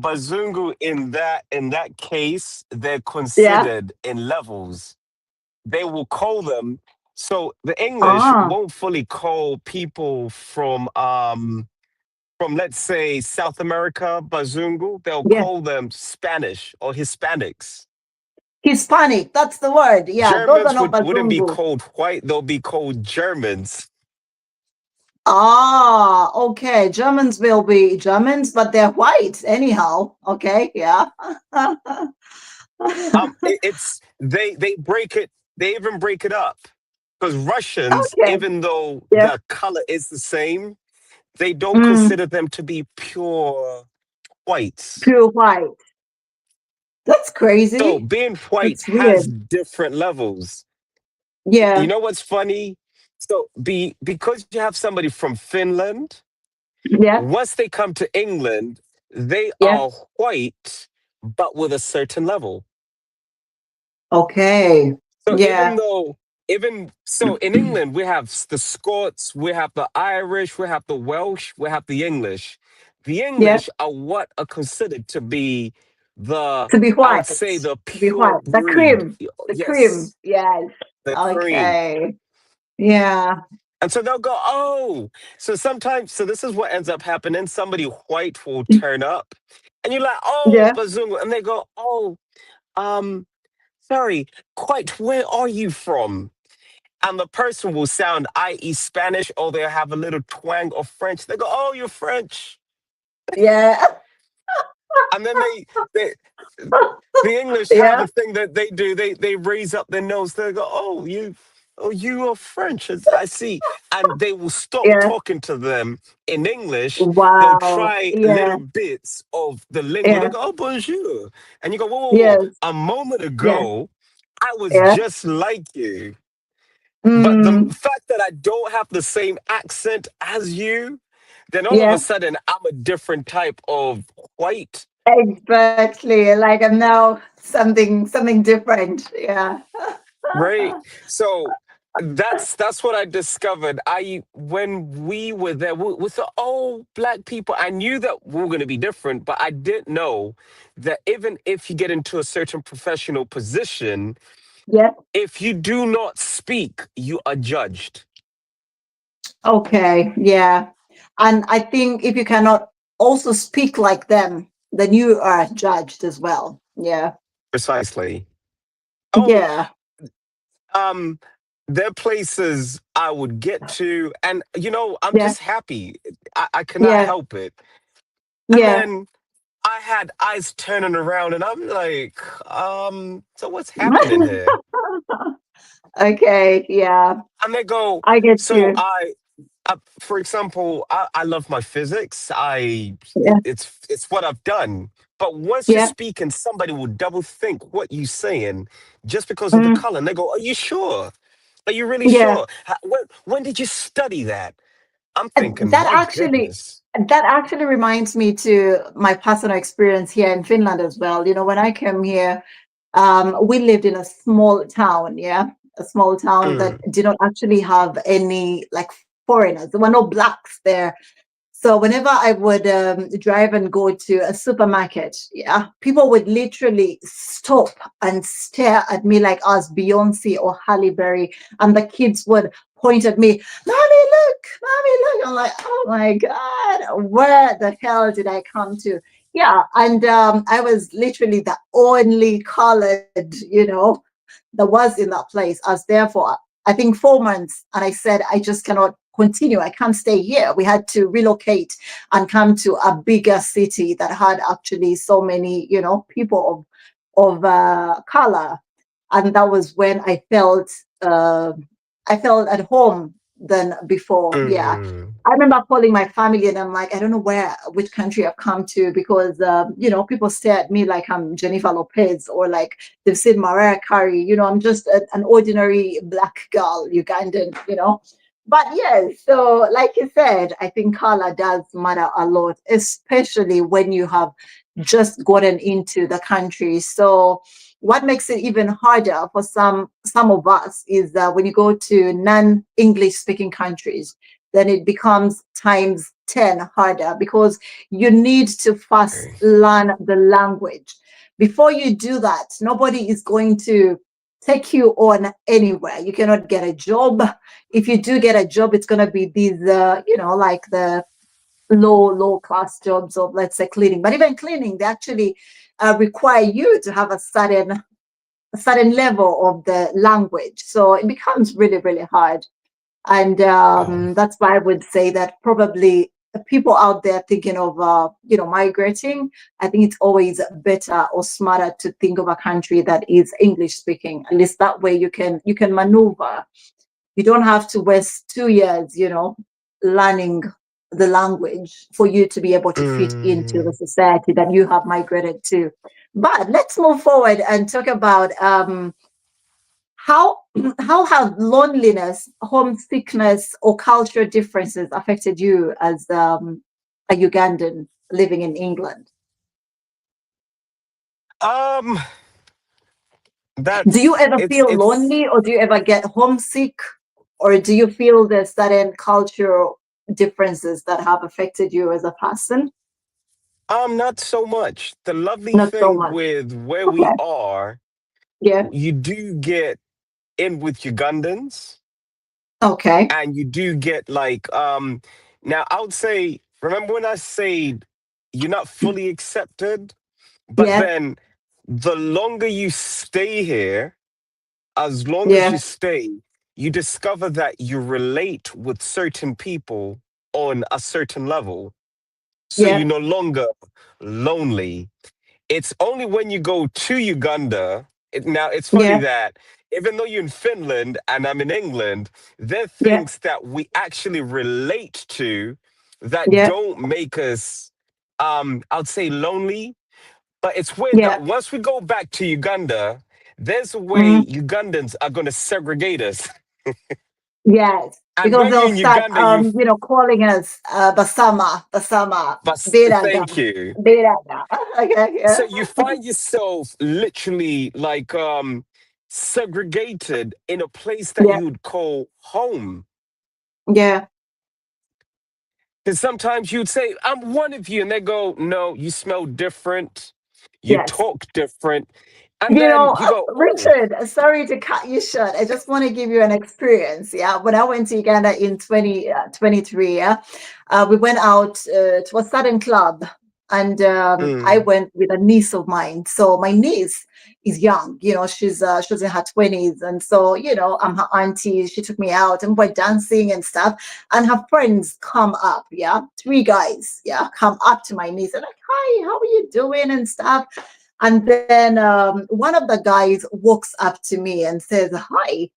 Bazungu in that case, they're Yeah. considered in levels. They will call them. So the English Ah, won't fully call people from, let's say, South America Bazungu. They'll yeah. call them Spanish or Hispanics. Hispanic, that's the word. Yeah, those are Germans not wouldn't be Bazungu. called white. They'll be called Germans. Ah, okay. Germans will be Germans, but they're white anyhow. Okay, yeah. It's they break it. They even break it up because Russians, Okay, even though yeah. the color is the same, they don't Mm, consider them to be pure whites. pure white. That's So crazy. being white That's has weird. different levels. You Yeah, know what's funny? So because you have somebody from Finland, yeah, once they come to England, they yeah. are white, but with a certain level. Okay. So even Yeah, though, even so, in England, we have the Scots, we have the Irish, we have the Welsh, we have the English. The yeah. English are what are considered to be the, To be I white. would say, the To be pure white. The breed. cream. The cream. Yes, Yes. the cream. Okay. Yeah. And so they'll go, oh. So sometimes, so this is what ends up happening. Somebody white will turn up, and you're like, oh, Yeah. Bazungu. And they go, oh, um, sorry, quite, where are you from? And the person will sound, i.e., Spanish, or they'll have a little twang of French. They go, oh, you're French. Yeah. And then they the English have Yeah. a thing that they do. They raise up their nose. They go, oh, you are French. I see. And they will stop Yeah. talking to them in English. They'll Wow. try Yeah. little bits of the lingo. They Yeah. go, oh, bonjour. And you go, whoa, whoa, whoa. Yes. A moment Yeah. ago, I was Yeah. just like you. But the Mm. fact that I don't have the same accent as you, then all of a Yeah. sudden I'm a different type of white. Exactly. Like I'm now something different. Yeah. Right. So that's what I discovered. I when we were there with the old black people, I knew that we were going to be different, but I didn't know that even if you get into a certain professional position, Yeah. if you do not speak, you are judged. Okay. Yeah. And I think if you cannot also speak like them, then you are judged as well. Yeah. Precisely. Oh, Yeah. um, there are places I would get to, and I'm Yeah. just happy. I cannot Yeah. help it. And Yeah. then I had eyes turning around and I'm like, so what's happening here? Okay. Yeah. And they go, I get so you. for example, I love my physics. Yeah. It's what I've done. But once you Yeah. speak and somebody will double think what you're saying just because of the Mm. color, and they go, are you sure? Are you really Yeah. sure? When did you study that? I'm And thinking, my goodness. that actually reminds me to my personal experience here in Finland as well. You know, when I came here, we lived in a small town, yeah, a small town that Mm, did not actually have any like foreigners. There were no blacks there. So whenever I would drive and go to a supermarket, yeah, people would literally stop and stare at me like I was Beyonce or Halle Berry, and the kids would point at me, "Mommy, look, mommy, look." I'm like, oh my God, where the hell did I come to? Yeah, and I was literally the only colored, that was in that place. I was there for, I think, 4 months, and I said, I just cannot continue. I can't stay here. We had to relocate and come to a bigger city that had actually so many, people of color, and that was when I felt at home than before. Yeah. Mm. I remember calling my family and I'm like, I don't know which country I've come to, because, people stare at me like I'm Jennifer Lopez, or like they've seen Mariah Carey. I'm just an ordinary black girl, Ugandan. But yes, so like you said, I think color does matter a lot, especially when you have just gotten into the country. So what makes it even harder for some of us is that when you go to non-English speaking countries, then it becomes times 10 harder, because you need to first learn the language. Before you do that, nobody is going to take you on anywhere. You cannot get a job. If you do get a job, it's going to be these, like the low class jobs of, let's say, cleaning. But even cleaning, they actually require you to have a certain level of the language. So it becomes really, really hard. And Wow. that's why I would say that probably the people out there thinking of, migrating, I think it's always better or smarter to think of a country that is English speaking. At least that way you can maneuver. You don't have to waste 2 years, learning the language for you to be able to fit into the Mm. society that you have migrated to. But let's move forward and talk about how how have loneliness, homesickness, or cultural differences affected you as a Ugandan living in England? Um, Do you that's ever feel it's lonely, or do you ever get homesick, or do you feel there's certain cultural differences that have affected you as a person? not so much. The lovely Not so thing much. with where we Okay. are, Yeah. you do get in with Ugandans, Okay. and you do get like now I would say, remember when I said you're not fully accepted, but Yeah. then the longer you stay here, as long as you Yeah. stay, you discover that you relate with certain people on a certain level. So you're Yeah. no longer lonely. It's only when you go to Uganda. Now, it's funny Yeah. that even though you're in Finland and I'm in England, there are Yeah. things that we actually relate to that Yeah. don't make us, I'd say, lonely. But it's weird that Yeah. once we go back to Uganda, there's a way Mhm. Ugandans are going to segregate us. Yes, And because when you're they'll in start, Uganda, you, calling us Basama, but Biraga, thank you. Biraga. Okay, So yeah, you find yourself literally like segregated in a place that yeah, you'd call home. yeah, Because sometimes you'd say, I'm one of you, and they go, no, you smell different, you yes. talk different. And then you go, oh, Richard, sorry to cut you short. I just want to give you an experience. Yeah, when I went to Uganda in 2023, yeah, we went out to a certain club, and I mm, went with a niece of mine. So my niece is young, she's in her 20s, and so I'm her auntie. She took me out, and we're dancing and stuff, and her friends come up. Yeah, three guys. Yeah, come up to my niece and like, hi, how are you doing and stuff. And then one of the guys walks up to me and says, hi,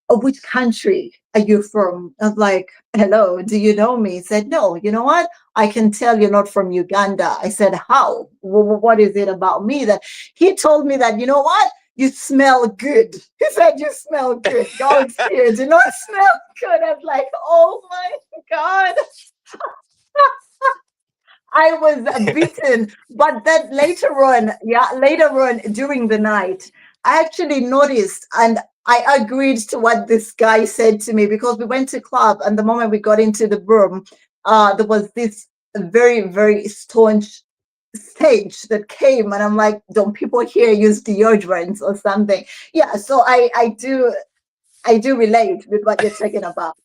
which country are you from? I was like, hello, do you know me? He said, no, you know what? I can tell you're not from Uganda. I said, how? What is it about me that he told me that, you know what? You smell good. He said, you smell good. Girls here do not smell good. I was like, oh my God. I was beaten, but then later on during the night, I actually noticed and I agreed to what this guy said to me, because we went to club, and the moment we got into the room, there was this very, very staunch stage that came, and I'm like, don't people here use deodorants or something? Yeah, so I do relate with what you're talking about.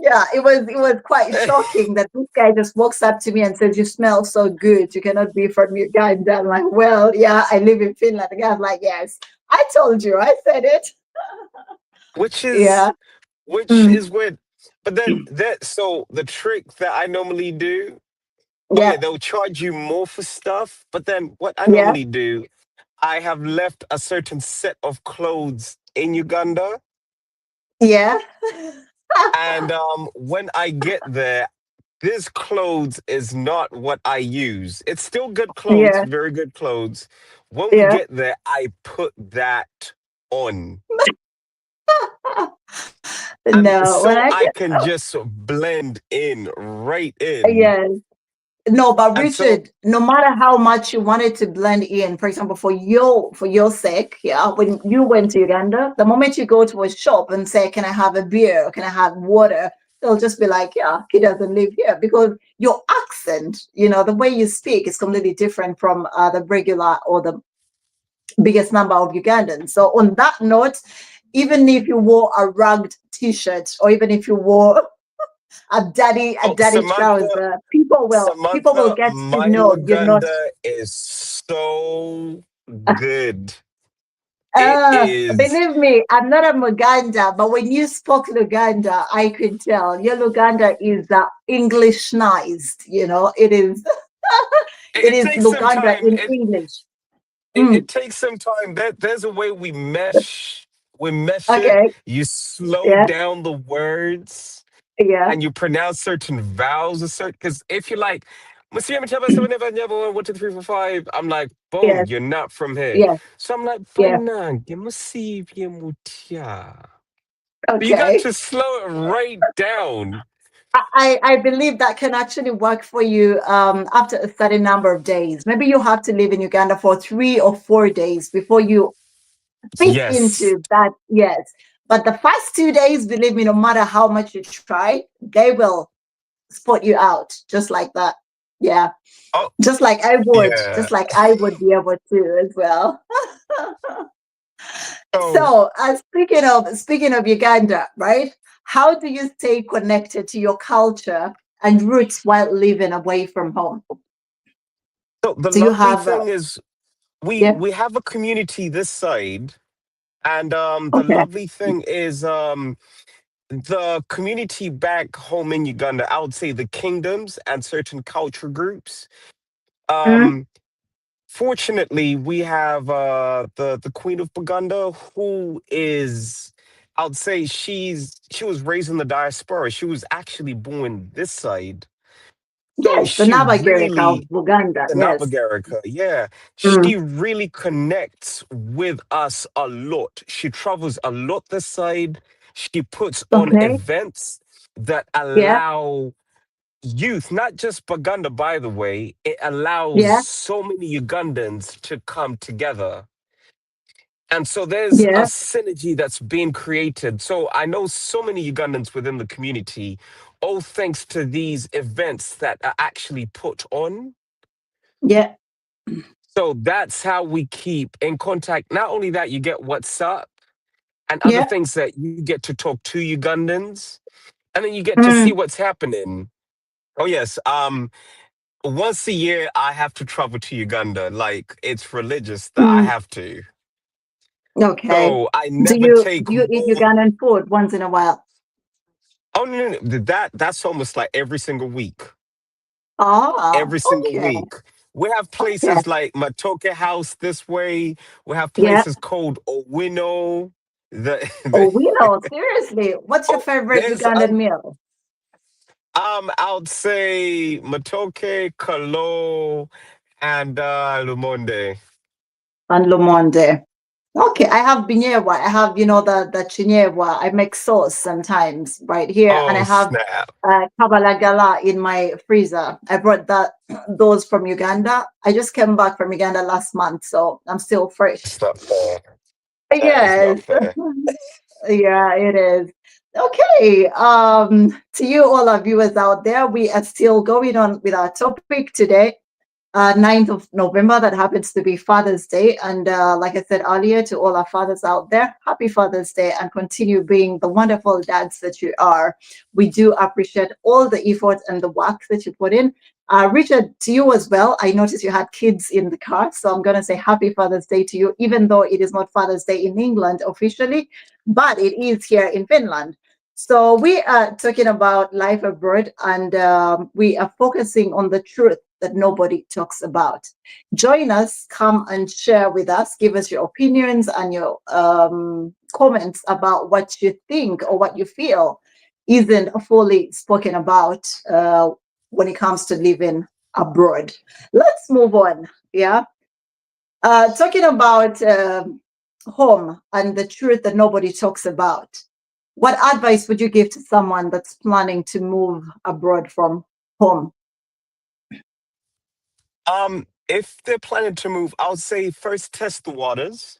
Yeah, it was quite shocking that this guy just walks up to me and says, "You smell so good. You cannot be from Uganda." I'm like, "Well, yeah, I live in Finland." The guy's like, "Yes, I told you. I said it." which is Yeah. which Mm. is what. But then that so the trick that I normally do. Oh Yeah. yeah, they'll charge you more for stuff. But then what I Yeah. normally do, I have left a certain set of clothes in Uganda, Yeah. and when I get there, this clothes is not what I use. It's still good clothes, Yeah. very good clothes. When we Yeah. get there, I put that on. And No, when so I I get, can just blend in right in. yeah. No, but And so, Richard, no matter how much you wanted to blend in, for example, for your sake, yeah, when you went to Uganda, the moment you go to a shop and say, "Can I have a beer? Can I have water?" They'll just be like, "Yeah, he doesn't live here," because your accent, the way you speak is completely different from the regular or the biggest number of Ugandans. So on that note, even if you wore a rugged T-shirt or even if you wore oh, a daddy trouser, people will Samantha, get to my know you're not. Luganda is so good. It is. Believe me, I'm not a Muganda, but when you spoke Luganda, I could tell your Luganda is Englishnized. It is. It, It it is takes some Luganda time. in It, English. it Mm, it takes some time. There's a way we mesh. We mesh it. okay. You slow Yeah. down the words Yeah. and you pronounce certain vowels. A certain because if you like, "Monsieur Machaba, 7, 1, 2, 3, 4, 5," I'm like, boom, Yes. you're not from here. Yes. So I'm like, Yeah. "Banange, musibye mutia." You got Okay. to slow it right down. I believe that can actually work for you after a certain number of days. Maybe you have to live in Uganda for 3 or 4 days before you fit Yes. into that. Yes. But the first 2 days, believe me, no matter how much you try, they will spot you out just like that. Yeah. Oh, Just yeah. like I would be able to as well. So, So, speaking of Uganda, right? How do you stay connected to your culture and roots while living away from home? so the Do you lovely have thing is we yeah? we have a community this side, and the Okay. lovely thing is the community back home in Uganda, I would say the kingdoms and certain culture groups. Mm, Um, Fortunately, we have the Queen of Buganda, who is, I would say she was raised in the diaspora. She was actually born this side. So yes, the she Navagereka of really, Buganda. the Yes. Navagarica, yeah, Mm, she really connects with us a lot. She travels a lot this side. She puts on okay. events that Yeah. allow youth, not just Baganda, by the way, it allows Yeah. so many Ugandans to come together. And so there's a Yeah. synergy that's being created. So I know so many Ugandans within the community, all thanks to these events that are actually put on. Yeah. So that's how we keep in contact. Not only that, you get WhatsApp and other Yeah. things that you get to talk to Ugandans, and then you get to see Mm, what's happening. Oh yes, once a year I have to travel to Uganda. Like it's religious that I mm, have to. okay. So I Do never you take do you eat more. Ugandan food once in a while? Oh no, that's almost like every single week. Ah, Every single okay. week. We have Okay. places like Matoke House this way. We have Yeah. places called Owino. Oh, we know. Seriously, what's your oh, favorite there's Ugandan meal? I would say Matoke, Kalo, and Lumonde. And Lumonde. Okay, I have binyewa. I have, the chinyewa. I make sauce sometimes right here, and I Oh have snap! kabalagala in my freezer. I brought those from Uganda. I just came back from Uganda last month, so I'm still fresh. It's not fair. That is not Yes, fair. yeah, it is. Okay, to you, all our viewers out there, we are still going on with our topic today, 9th of November. That happens to be Father's Day. And like I said earlier, to all our fathers out there, happy Father's Day and continue being the wonderful dads that you are. We do appreciate all the effort and the work that you put in. Richard, to you as well. I noticed you had kids in the car, so I'm going to say happy Father's Day to you, even though it is not Father's Day in England officially, but it is here in Finland. So we are talking about life abroad, and we are focusing on the truth that nobody talks about. Join us, come and share with us, give us your opinions and your comments about what you think or what you feel isn't fully spoken about when it comes to living abroad. Let's move on. Yeah. Talking about home and the truth that nobody talks about. What advice would you give to someone that's planning to move abroad from home? If they're planning to move, I would say first test the waters.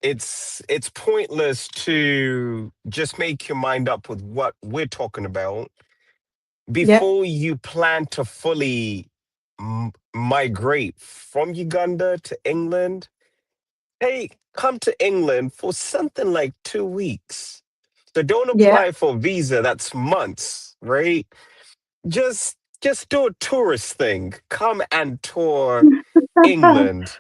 It's pointless to just make your mind up with what we're talking about Yeah, before you plan to fully migrate from Uganda to England. Hey, come to England for something like 2 weeks. So don't yeah. apply for a visa that's months, right? Just do a tourist thing. Come and tour England.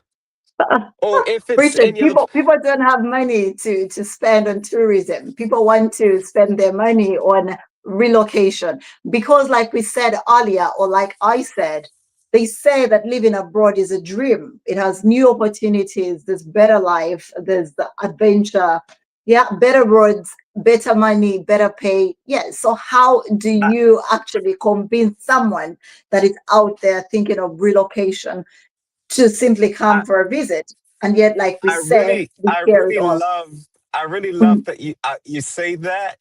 Or if it's Richard, any other people don't have money to spend on tourism. People want to spend their money on relocation because, like we said earlier, or like I said, they say that living abroad is a dream. It has new opportunities. There's better life. There's the adventure. Yeah, better roads, better money, better pay. Yeah. So how do I, you actually convince someone that is out there thinking of relocation to simply I come for a visit? And yet, like we I said, really we share it all. I really love Mm. that you say that,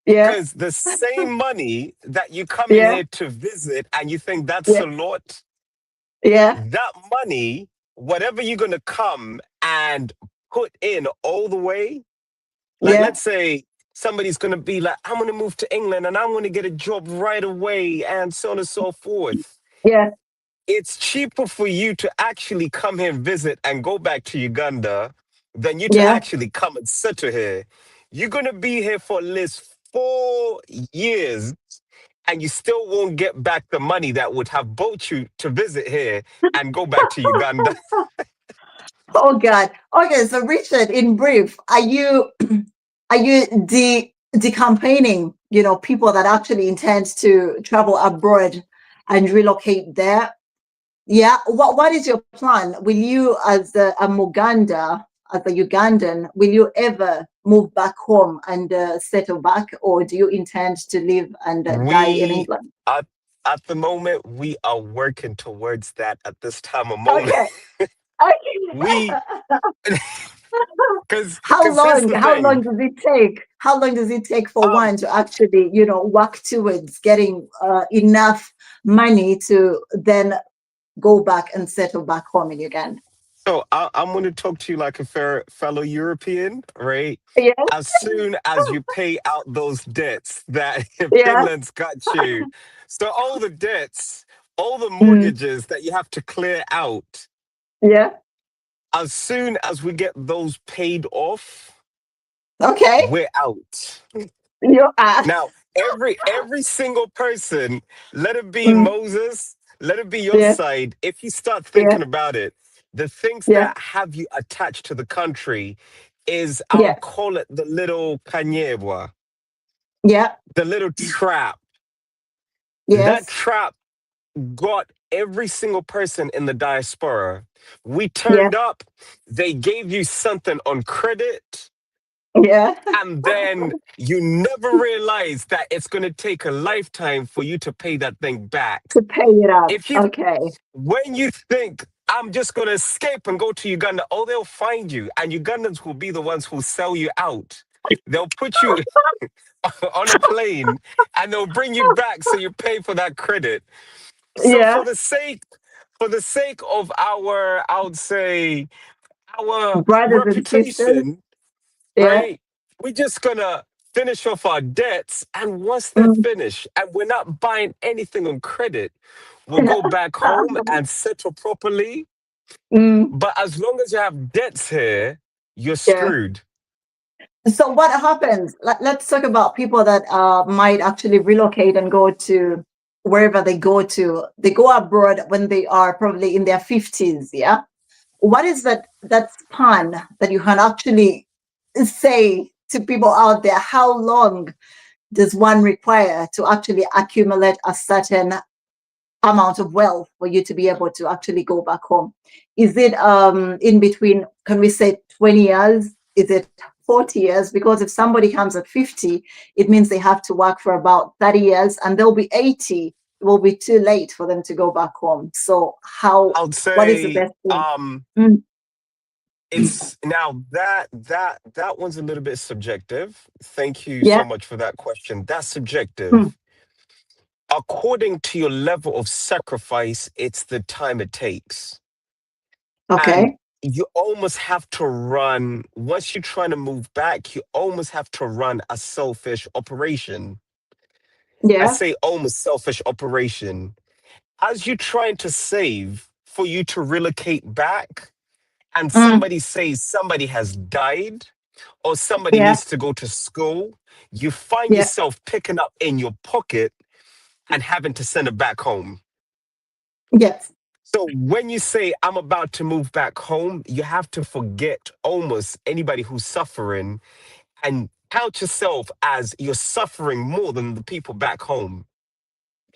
Yeah, because the same money that you come in yeah, here to visit and you think that's yeah, a lot, yeah, that money, whatever you're gonna come and put in all the way, like yeah, let's say somebody's gonna be like, I'm gonna move to England and I'm gonna get a job right away and so on and so forth. yeah, It's cheaper for you to actually come here and visit and go back to Uganda than you to yeah. actually come and settle here. You're going to be here for at least 4 years and you still won't get back the money that would have bought you to visit here and go back to Uganda. Oh God. Okay, so Richard, in brief, are you decampaigning, people that actually intend to travel abroad and relocate there? Yeah. What is your plan? Will you, as a Muganda, as a Ugandan, will you ever move back home and settle back, or do you intend to live and die in We, England? at, at the moment, we are working towards that at this time of moment. Okay. We, Okay. because here's the How long thing. does it take? How long does it take for Um, one to actually, work towards getting enough money to then go back and settle back home in Uganda? So I'm going to talk to you like a fellow European, right? Yeah, As soon as you pay out those debts that yeah, Finland's got you, so all the debts, all the mm, mortgages that you have to clear out, yeah. as soon as we get those paid off, Okay. we're out. You are. Now, every single person, let it be Mm, Moses, let it be your yeah, side. If you start yeah, thinking about it, the things yeah, that have you attached to the country is, I'll yeah, call it the little kanyebwa, yeah. the little trap. That Yes, trap got every single person in the diaspora. We yeah, turned up, they gave you something on credit, yeah. and then you never realize that it's going to take a lifetime for you to pay that thing back. To pay it up. If you, Okay. when you think, I'm just going to escape and go to Uganda, oh, they'll find you, and Ugandans will be the ones who sell you out. They'll put you on a plane and they'll bring you back so you pay for that credit. So Yeah. for the sake of our, I would say, our Brothers and sisters. reputation, Yeah, right? We're just gonna finish off our debts, and once they're Mm. finished, and we're not buying anything on credit, we'll go back home and settle properly. Mm, But as long as you have debts here, you're yeah. screwed. So what happens? Let's talk about people that might actually relocate and go to wherever they go to. They go abroad when they are probably in their 50s, yeah? What is that span that you can actually say to people out there? How long does one require to actually accumulate a certain amount of wealth for you to be able to actually go back home? Is it in between, can we say 20 years? Is it 40 years? Because if somebody comes at 50, it means they have to work for about 30 years and they'll be 80. It will be too late for them to go back home. So I would what is the say best thing? Mm, it's now that one's a little bit subjective. Thank you so yeah. much for that question. That's Mm, subjective. According to your level of sacrifice, it's the time it takes. And okay. you almost have to run, once you're trying to move back, you almost have to run a selfish operation. I Yeah. say almost selfish operation. As you're trying to save for you to relocate back, and Mm, somebody says somebody has died or somebody yeah. needs to go to school, you find Yeah. yourself picking up in your pocket and having to send it back home. Yes. So when you say, I'm about to move back home, you have to forget almost anybody who's suffering and count yourself as you're suffering more than the people back home.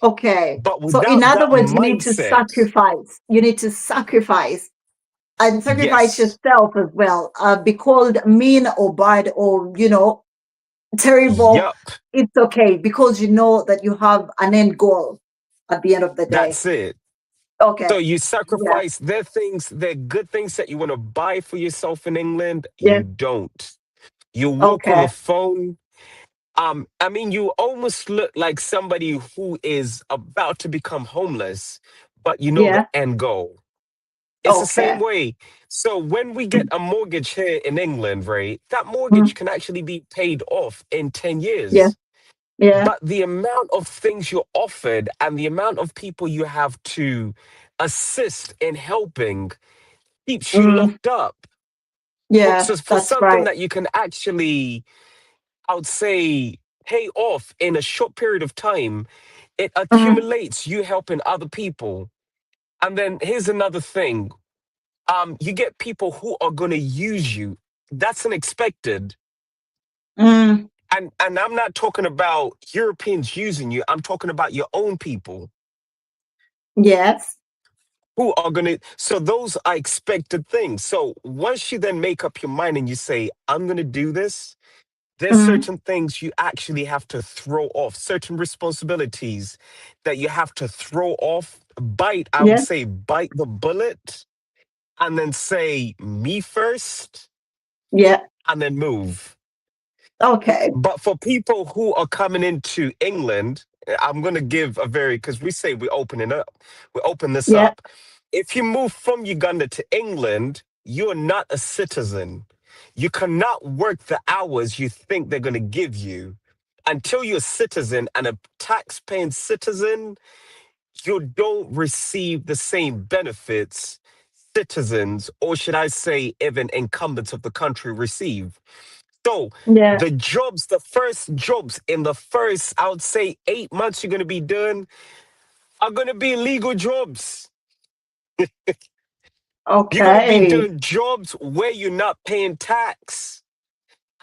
Okay. But So in without other that words, you need to mindset, sacrifice. You need to sacrifice and sacrifice yes, yourself as well. Be called mean or bad or, terrible. yup, It's okay because you know that you have an end goal at the end of the day. that's it. So Okay. you Yeah. sacrifice their things, their good things that you want to buy for yourself in England, Yeah. you don't. You walk on the Okay. phone. I mean, you almost look like somebody who is about to become homeless, but you know the Yeah. end goal. It's the same Okay. way. So when we get a mortgage here in England, right, that Mm, mortgage can actually be paid off in 10 yeah. years. Yeah. But the amount of things you're offered and the amount of people you have to assist in helping keeps you Mm, locked up. yeah. So for That's something right. that you can actually, I would say, pay off in a short period of time, it Mm, accumulates you helping other people. And then here's another thing. You get people who are gonna use you. That's unexpected. mm, And I'm not talking about Europeans using you. I'm talking about your own people yes. who are gonna, so those are expected things. So once you then make up your mind and you say, I'm gonna do this, there's Mm, certain things you actually have to throw off, certain responsibilities that you have to throw off, bite, I would yeah. say, bite the bullet, and then say, me first, Yeah. and then move. Okay. But for people who are coming into England, I'm going to give a very, because we say we open this Yeah. up. If you move from Uganda to England, you're not a citizen. You cannot work the hours you think they're going to give you. Until you're a citizen and a tax paying citizen, you don't receive the same benefits citizens, or should I say, even incumbents of the country receive. So Yeah. the jobs, the first jobs in the first, I would say, 8 months you're going to be doing are going to be legal jobs. You're going to be Okay. doing jobs where you're not paying tax.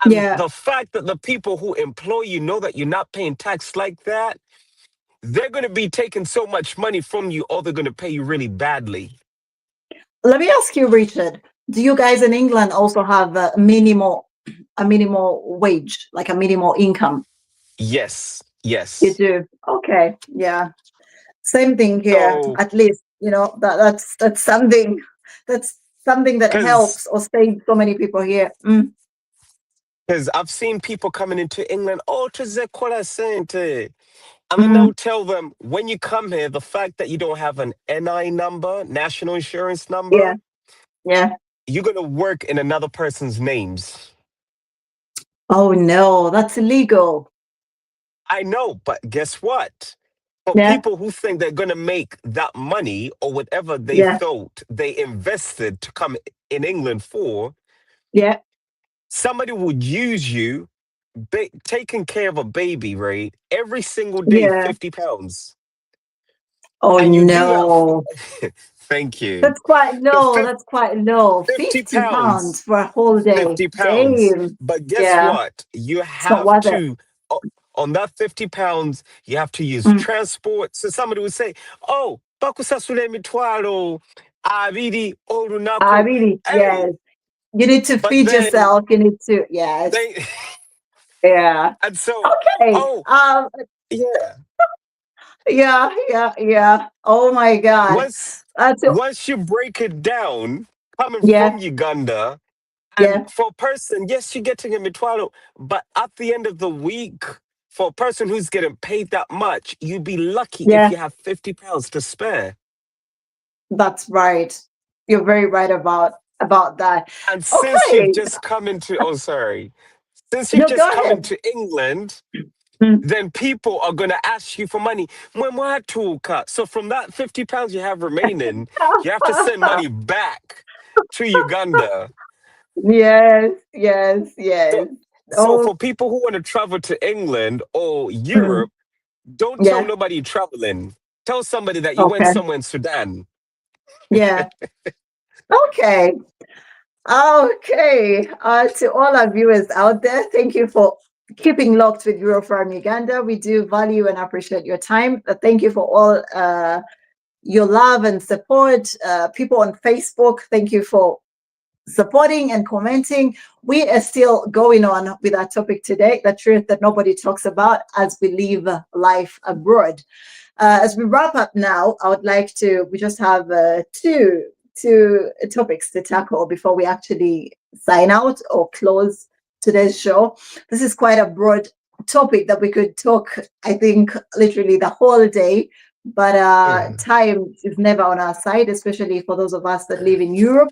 And Yeah. the fact that the people who employ you know that you're not paying tax like that, they're going to be taking so much money from you, or they're going to pay you really badly. Let me ask you, Richard, do you guys in England also have a minimal wage, like a minimal income? Yes, You yes. do. Okay. Yeah. Same thing here. So, At least, that's something that because helps or saves so many people here. Mm, because I've seen people coming into England, oh, to Zekola Sente. And then mm, they'll tell them when you come here, the fact that you don't have an NI number, national insurance yeah. number, Yeah. you're going to work in another person's names. Oh no, that's illegal. I know, but guess what? For Yeah, people who think they're going to make that money or whatever they yeah, thought they invested to come in England for, yeah, somebody would use you taking care of a baby, right? Every single day, yeah. £50. Oh And you do that for, no. thank you. That's quite So low. That's quite low. 50 £50 pounds, for a whole day. 50 pounds. Damn. But guess Yeah, what? You it's not have worth it. to, on that £50, you have to use Mm. transport. So somebody would say, oh, bakusasule mitwalo, abidi I olunako. really, Hey, yes. You need to but feed then yourself. You need to, yes. they, Yeah. and so, Okay. oh, yeah. Yeah, yeah, yeah. Oh my God. Once, So, once you break it down, coming yeah, from Uganda, and yeah, for a person, yes, you're getting a mitwalo, but at the end of the week, for a person who's getting paid that much, you'd be lucky if yeah. you have £50 to spare. That's right. You're very right about that. And since you've Okay. just come into, oh, sorry, since you've No, go just come ahead. into England, Mm. then people are going to ask you for money. So from that £50 you have remaining, you have to send money back to Uganda. Yes, yes, So, yes. so Oh, for people who want to travel to England or mm, Europe, don't tell yeah. nobody you're traveling. Tell somebody that you went Okay. somewhere in Sudan. Yeah. Okay. Okay. To all our viewers out there, thank you for keeping locked with Euro from Uganda. We do value and appreciate your time. Thank you for all your love and support. People on Facebook, thank you for supporting and commenting. We are still going on with our topic today, the truth that nobody talks about as we live life abroad. As we wrap up now, I would like to, we just have two topics to tackle before we actually sign out or close today's show. This is quite a broad topic that we could talk, I think, literally the whole day. But Mm. time is never on our side, especially for those of us that live in Europe.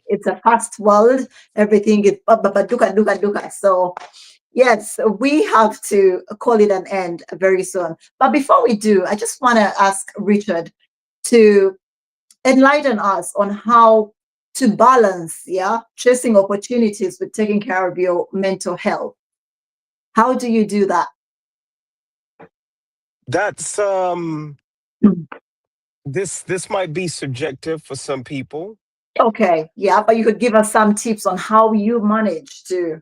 It's a fast world. Everything is duka duka duka. So yes, we have to call it an end very soon. But before we do, I just want to ask Richard to enlighten us on how to balance, yeah, chasing opportunities with taking care of your mental health. How do you do that? That's Mm. this might be subjective for some people. Okay, yeah, but you could give us some tips on how you manage to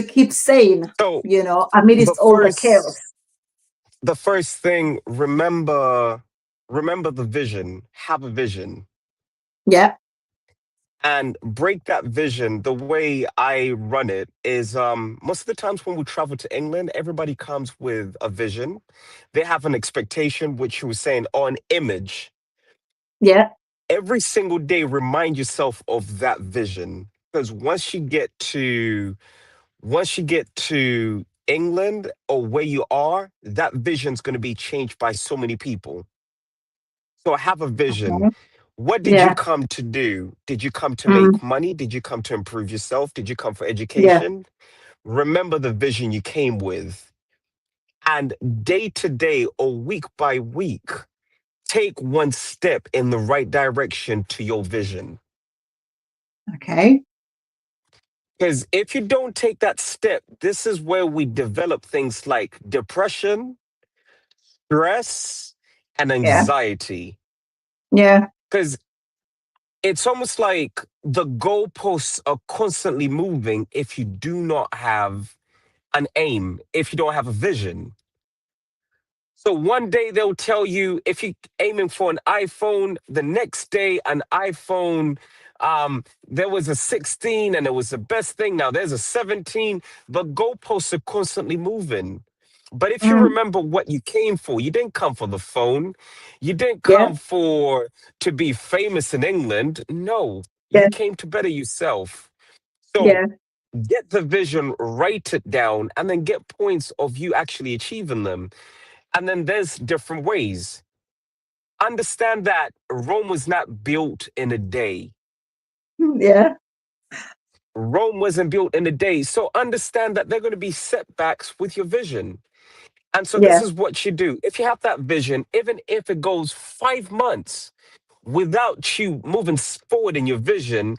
keep sane, So the amidst all the chaos. first thing, remember the vision, have a vision, Yeah, and break that vision. The way I run it is most of the times when we travel to England, everybody comes with a vision. They have an expectation, which you were saying, or an image. yeah, Every single day, remind yourself of that vision. Because once you get to England or where you are, that vision's going to be changed by so many people. So have a vision. okay. What did you Yeah, come to do? Did you come to mm, make money? Did you come to improve yourself? Did you come for yeah, education? Remember the vision you came with. And day to day or week by week, take one step in the right direction to your vision. okay. Because if you don't take that step, this is where we develop things like depression, stress, and Yeah, anxiety. yeah, Because it's almost like the goalposts are constantly moving if you do not have an aim, if you don't have a vision. So one day they'll tell you if you're aiming for an iPhone, the next day an iPhone, there was a 16 and it was the best thing. Now there's a 17. The goalposts are constantly moving. But if you mm, remember what you came for, you didn't come for the phone. You didn't yeah, come for to be famous in England. No, you yeah, came to better yourself. So yeah. get the vision, write it down, and then get points of you actually achieving them. And then there's different ways. Understand that Rome was not built in a day. Yeah, Rome wasn't built in a day. So understand that there are going to be setbacks with your vision. And so this Yeah. is what you do. If you have that vision, even if it goes 5 months without you moving forward in your vision,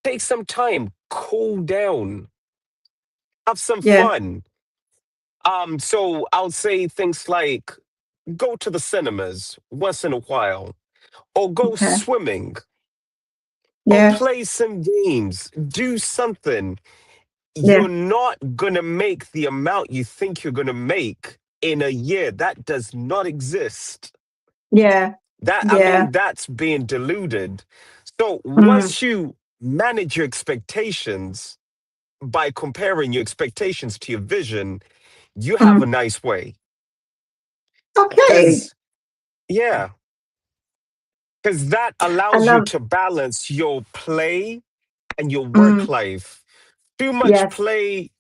take some time, cool down, have some Yeah. fun. So I'll say things like go to the cinemas once in a while, or go Okay. swimming, or Yeah. play some games, do something. Yeah. You're not gonna make the amount you think you're gonna make in a year. That does not exist. Yeah. That I Yeah. mean, that's being deluded. So Mm. once you manage your expectations by comparing your expectations to your vision, you have a Mm. nice way. Okay. Because yeah, because that I allows you love. to balance your play and your work Mm. life. Too much Yes. play,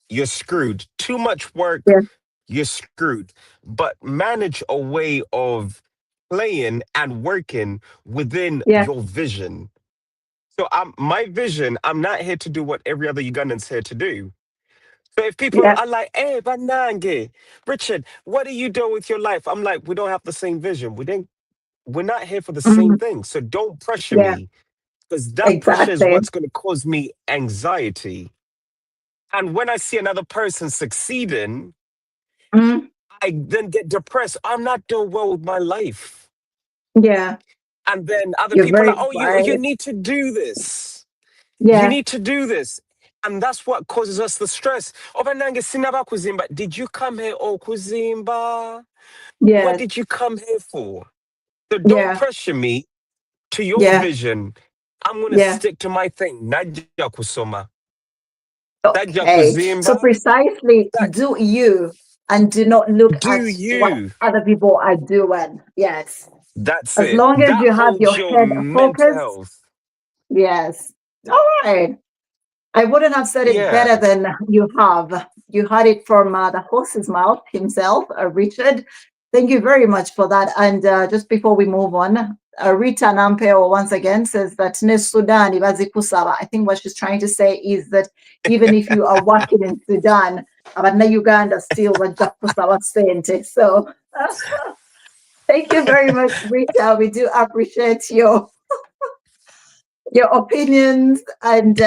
you're screwed. Too much work, Yeah. you're screwed. But manage a way of playing and working within Yeah. your vision. So my vision, I'm not here to do what every other Ugandan's here to do. So if people Yeah. are like, hey, Banange, Richard, what are you doing with your life? I'm like, we don't have the same vision. We're not here for the same Mm. thing. So don't pressure Yeah. me because that pressure is Exactly. what's going to cause me anxiety. And when I see another person succeeding, Mm. I then get depressed. I'm not doing well with my life. Yeah. And then other You're people are very like, oh, you right. need to do this. You Yeah. need to do this. And that's what causes us the stress. Obanange sinaba kuzimba. Did you come here or kuzimba? What Yes. did you come here for? So don't Yeah. pressure me to your Yeah. vision. I'm going to Yeah. stick to my thing. Najja kusoma. Tajja Okay. So kuzimba. precisely do you and do not look Do at what you. other people are doing. Yes. That's As it. long as That you have holds your your head mental focused. health. Yes. All right. I wouldn't have said it Yeah. better than you have. You heard it from the horse's mouth himself, Richard. Thank you very much for that. And just before we move on, Rita Nampeo once again says that ne Sudan ibazi kusaba. I think what she's trying to say is that even if you are working in Sudan, but na Uganda still wajja kusaba sente. So thank you very much, Rita. We do appreciate your opinions, and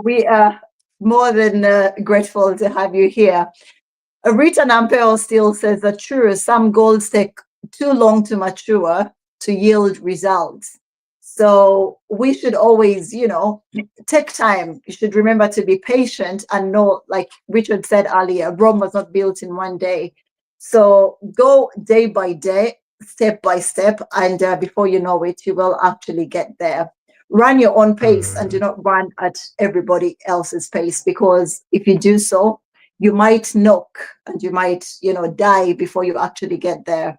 we are more than grateful to have you here. Rita Nampel still says that true, some goals take too long to mature to yield results. So we should always, take time. You should remember to be patient and know, like Richard said earlier, Rome was not built in one day. So go day by day, step by step, and before you know it, you will actually get there. Run your own pace and do Mm. not run at everybody else's pace, because if you do so, you might knock and you might, die before you actually get there.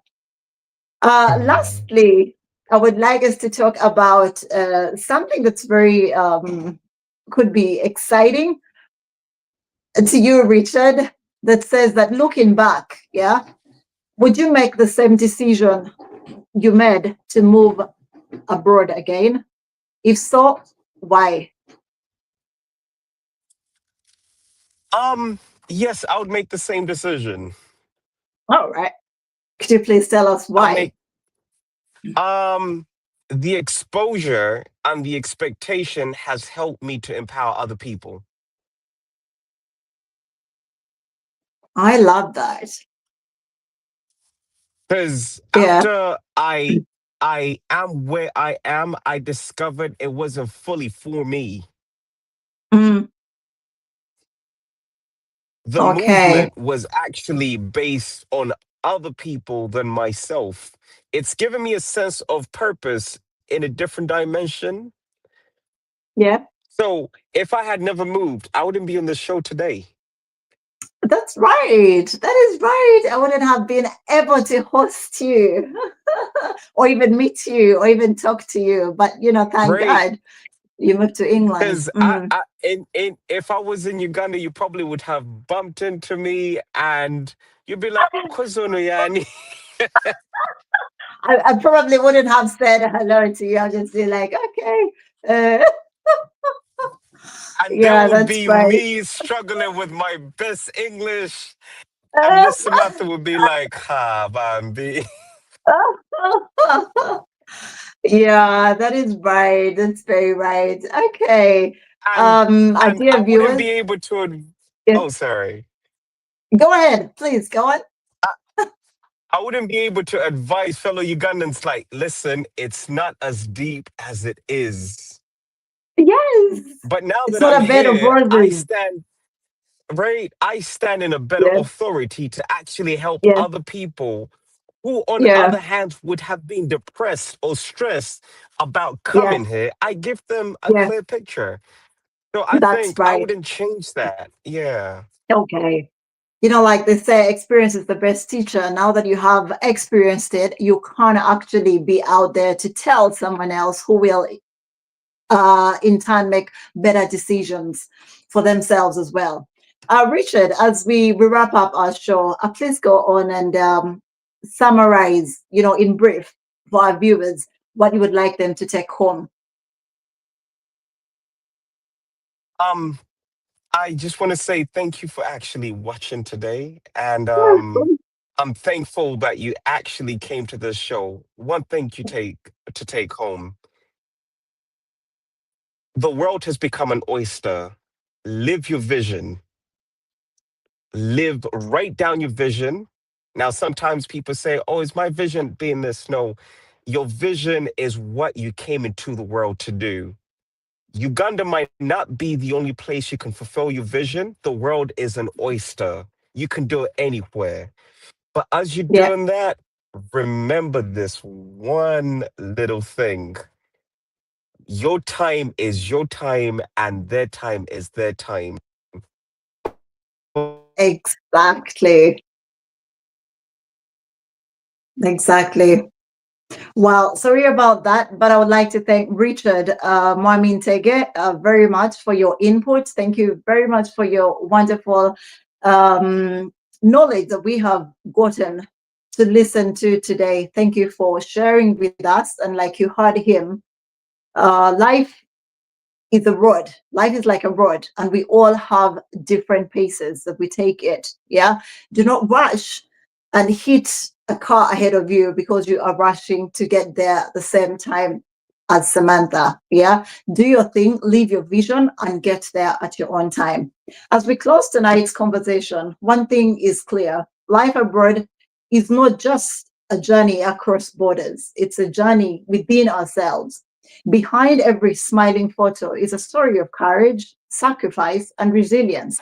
Mm. Lastly, I would like us to talk about something that's very, could be exciting to you, Richard, that says that looking back, yeah, would you make the same decision you made to move abroad again? If so, why? Um, yes, I would make the same decision. All right. Could you please tell us I'll why? make um the exposure and the expectation has helped me to empower other people. I love that. Because Yeah. after I am where I am, I discovered it wasn't fully for me. Mm, The okay. movement was actually based on other people than myself. It's given me a sense of purpose in a different dimension. Yeah. So if I had never moved, I wouldn't be on the show today. That's right. That is right. I wouldn't have been able to host you or even meet you or even talk to you. But, thank Right. God you moved to England. Because if I was in Uganda, you probably would have bumped into me and you'd be like, "Kozono yani." I probably wouldn't have said hello to you. I'll just be like, okay. Uh, And there Yeah, would that's be right. me struggling with my best English, and Miss Samantha would be like, "Ha, Bambi." Yeah, that is right. That's very right. Okay. and Our and I dear wouldn't viewers, be able to. yes, Oh, sorry. go ahead, please go on. I, I wouldn't be able to advise fellow Ugandans like, listen, it's not as deep as it is. Yes, But now it's that I'm not a bed of here, I roses. stand right. I stand in a better Yes, authority to actually help yes, other people who, on yeah, other hands, would have been depressed or stressed about yes, coming here. I give them a yes. clear picture. So I That's think I right. wouldn't change that. Yeah. Okay. Like they say, experience is the best teacher. Now that you have experienced it, you can't actually be out there to tell someone else who will, in turn, make better decisions for themselves as well. Richard, as we wrap up our show, please go on and summarize, in brief for our viewers, what you would like them to take home. Um, I just want to say thank you for actually watching today. And I'm thankful that you actually came to this show. One thing you take home. The world has become an oyster. Live your vision. Live, write down your vision. Now, sometimes people say, oh, is my vision being this? No, your vision is what you came into the world to do. Uganda might not be the only place you can fulfill your vision. The world is an oyster. You can do it anywhere. But as you're Yeah, doing that, remember this one little thing. Your time is your time, and their time is their time. exactly. Exactly. Well, sorry about that, but I would like to thank Richard Moamin Tege very much for your input. Thank you very much for your wonderful um, knowledge that we have gotten to listen to today. Thank you for sharing with us. And like you heard him, life is a road. Life is like a road, and we all have different paces that we take it. Yeah. Do not rush and hit a car ahead of you because you are rushing to get there at the same time as Samantha. Yeah. Do your thing, live your vision, and get there at your own time. As we close tonight's conversation, one thing is clear: life abroad is not just a journey across borders, it's a journey within ourselves. Behind every smiling photo is a story of courage, sacrifice, and resilience.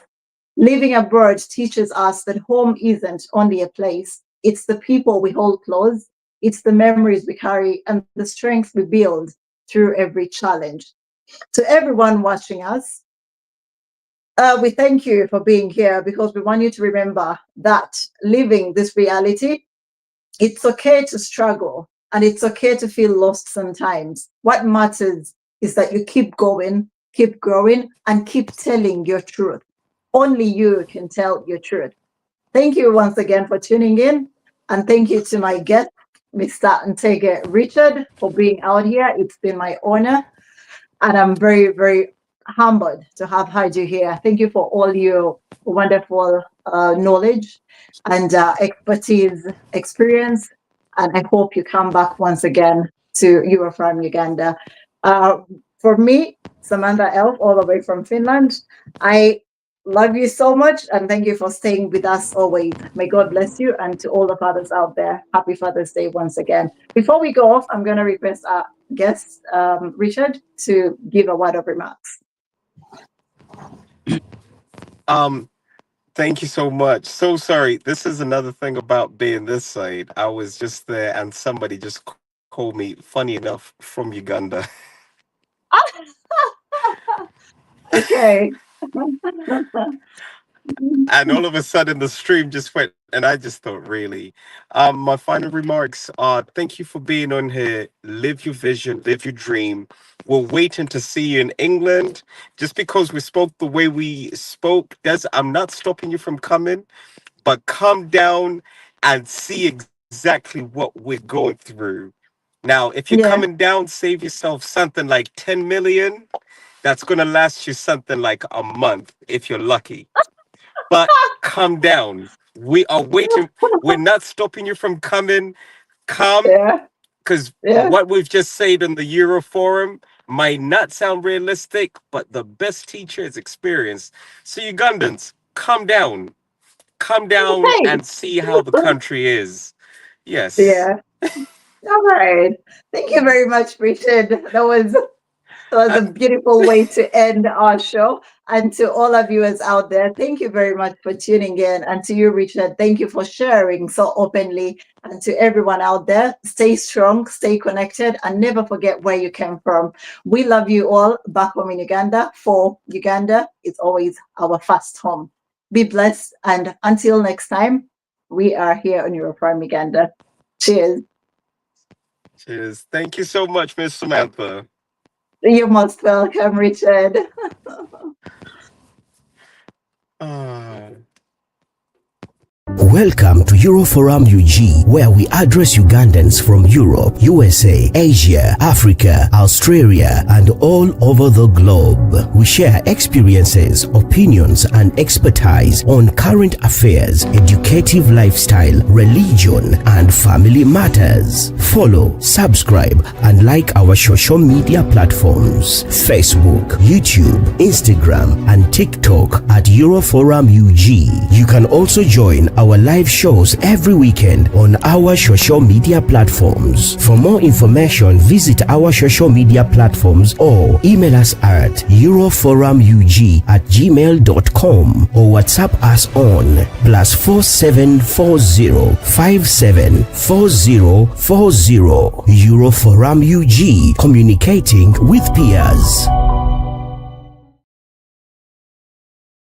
Living abroad teaches us that home isn't only a place, it's the people we hold close, it's the memories we carry, and the strength we build through every challenge. To everyone watching us, we thank you for being here because we want you to remember that living this reality, it's okay to struggle and it's okay to feel lost sometimes. What matters is that you keep going, keep growing, and keep telling your truth. Only you can tell your truth. Thank you once again for tuning in. And thank you to my guest, Mr. Ntege Richard, for being out here. It's been my honor. And I'm very, very humbled to have had you here. Thank you for all your wonderful knowledge and expertise, experience. And I hope you come back once again to Europe from Uganda. Uh, for me, Samantha Elf, all the way from Finland, I love you so much and thank you for staying with us always. May God bless you, and to all the fathers out there, happy Father's Day once again. Before we go off, I'm going to request our guest, Richard, to give a word of remarks. Um, Thank you so much. So sorry. This is another thing about being this side. I was just there and somebody just called me funny enough from Uganda. Okay. And all of a sudden the stream just went and I just thought really. My final remarks are thank you for being on here. Live your vision, live your dream. We're waiting to see you in England. Just because we spoke the way we spoke, does I'm not stopping you from coming, but come down and see exactly what we're going through. Now, if you're Yeah. coming down, save yourself something like 10 million. that's going to last you something like a month if you're lucky. But come down. We are waiting. We're not stopping you from coming. Come, Yeah, because yeah. what we've just said on the Euro Forum might not sound realistic, but the best teacher is experience. So Ugandans, come down Okay. and see how the country is. Yes. Yeah. All right. Thank you very much, Richard. That was Uh, a beautiful way to end our show. And to all our viewers out there, thank you very much for tuning in. And to you, Richard, thank you for sharing so openly. And to everyone out there, stay strong, stay connected, and never forget where you came from. We love you all back home in Uganda. For Uganda, it's always our first home. Be blessed. And until next time, we are here on Europrime Uganda. Cheers. cheers. Thank you so much, Miss Samantha. You're most welcome, Richard. Ah. Welcome to Euroforum UG, where we address Ugandans from Europe, USA, Asia, Africa, Australia, and all over the globe. We share experiences, opinions, and expertise on current affairs, educative lifestyle, religion, and family matters. Follow, subscribe, and like our social media platforms: Facebook, YouTube, Instagram, and TikTok at Euroforum UG. You can also join our live shows every weekend on our social media platforms. For more information, visit our social media platforms or email us at euroforumug@gmail.com or WhatsApp us on +4740 574040. Euroforum UG, communicating with peers.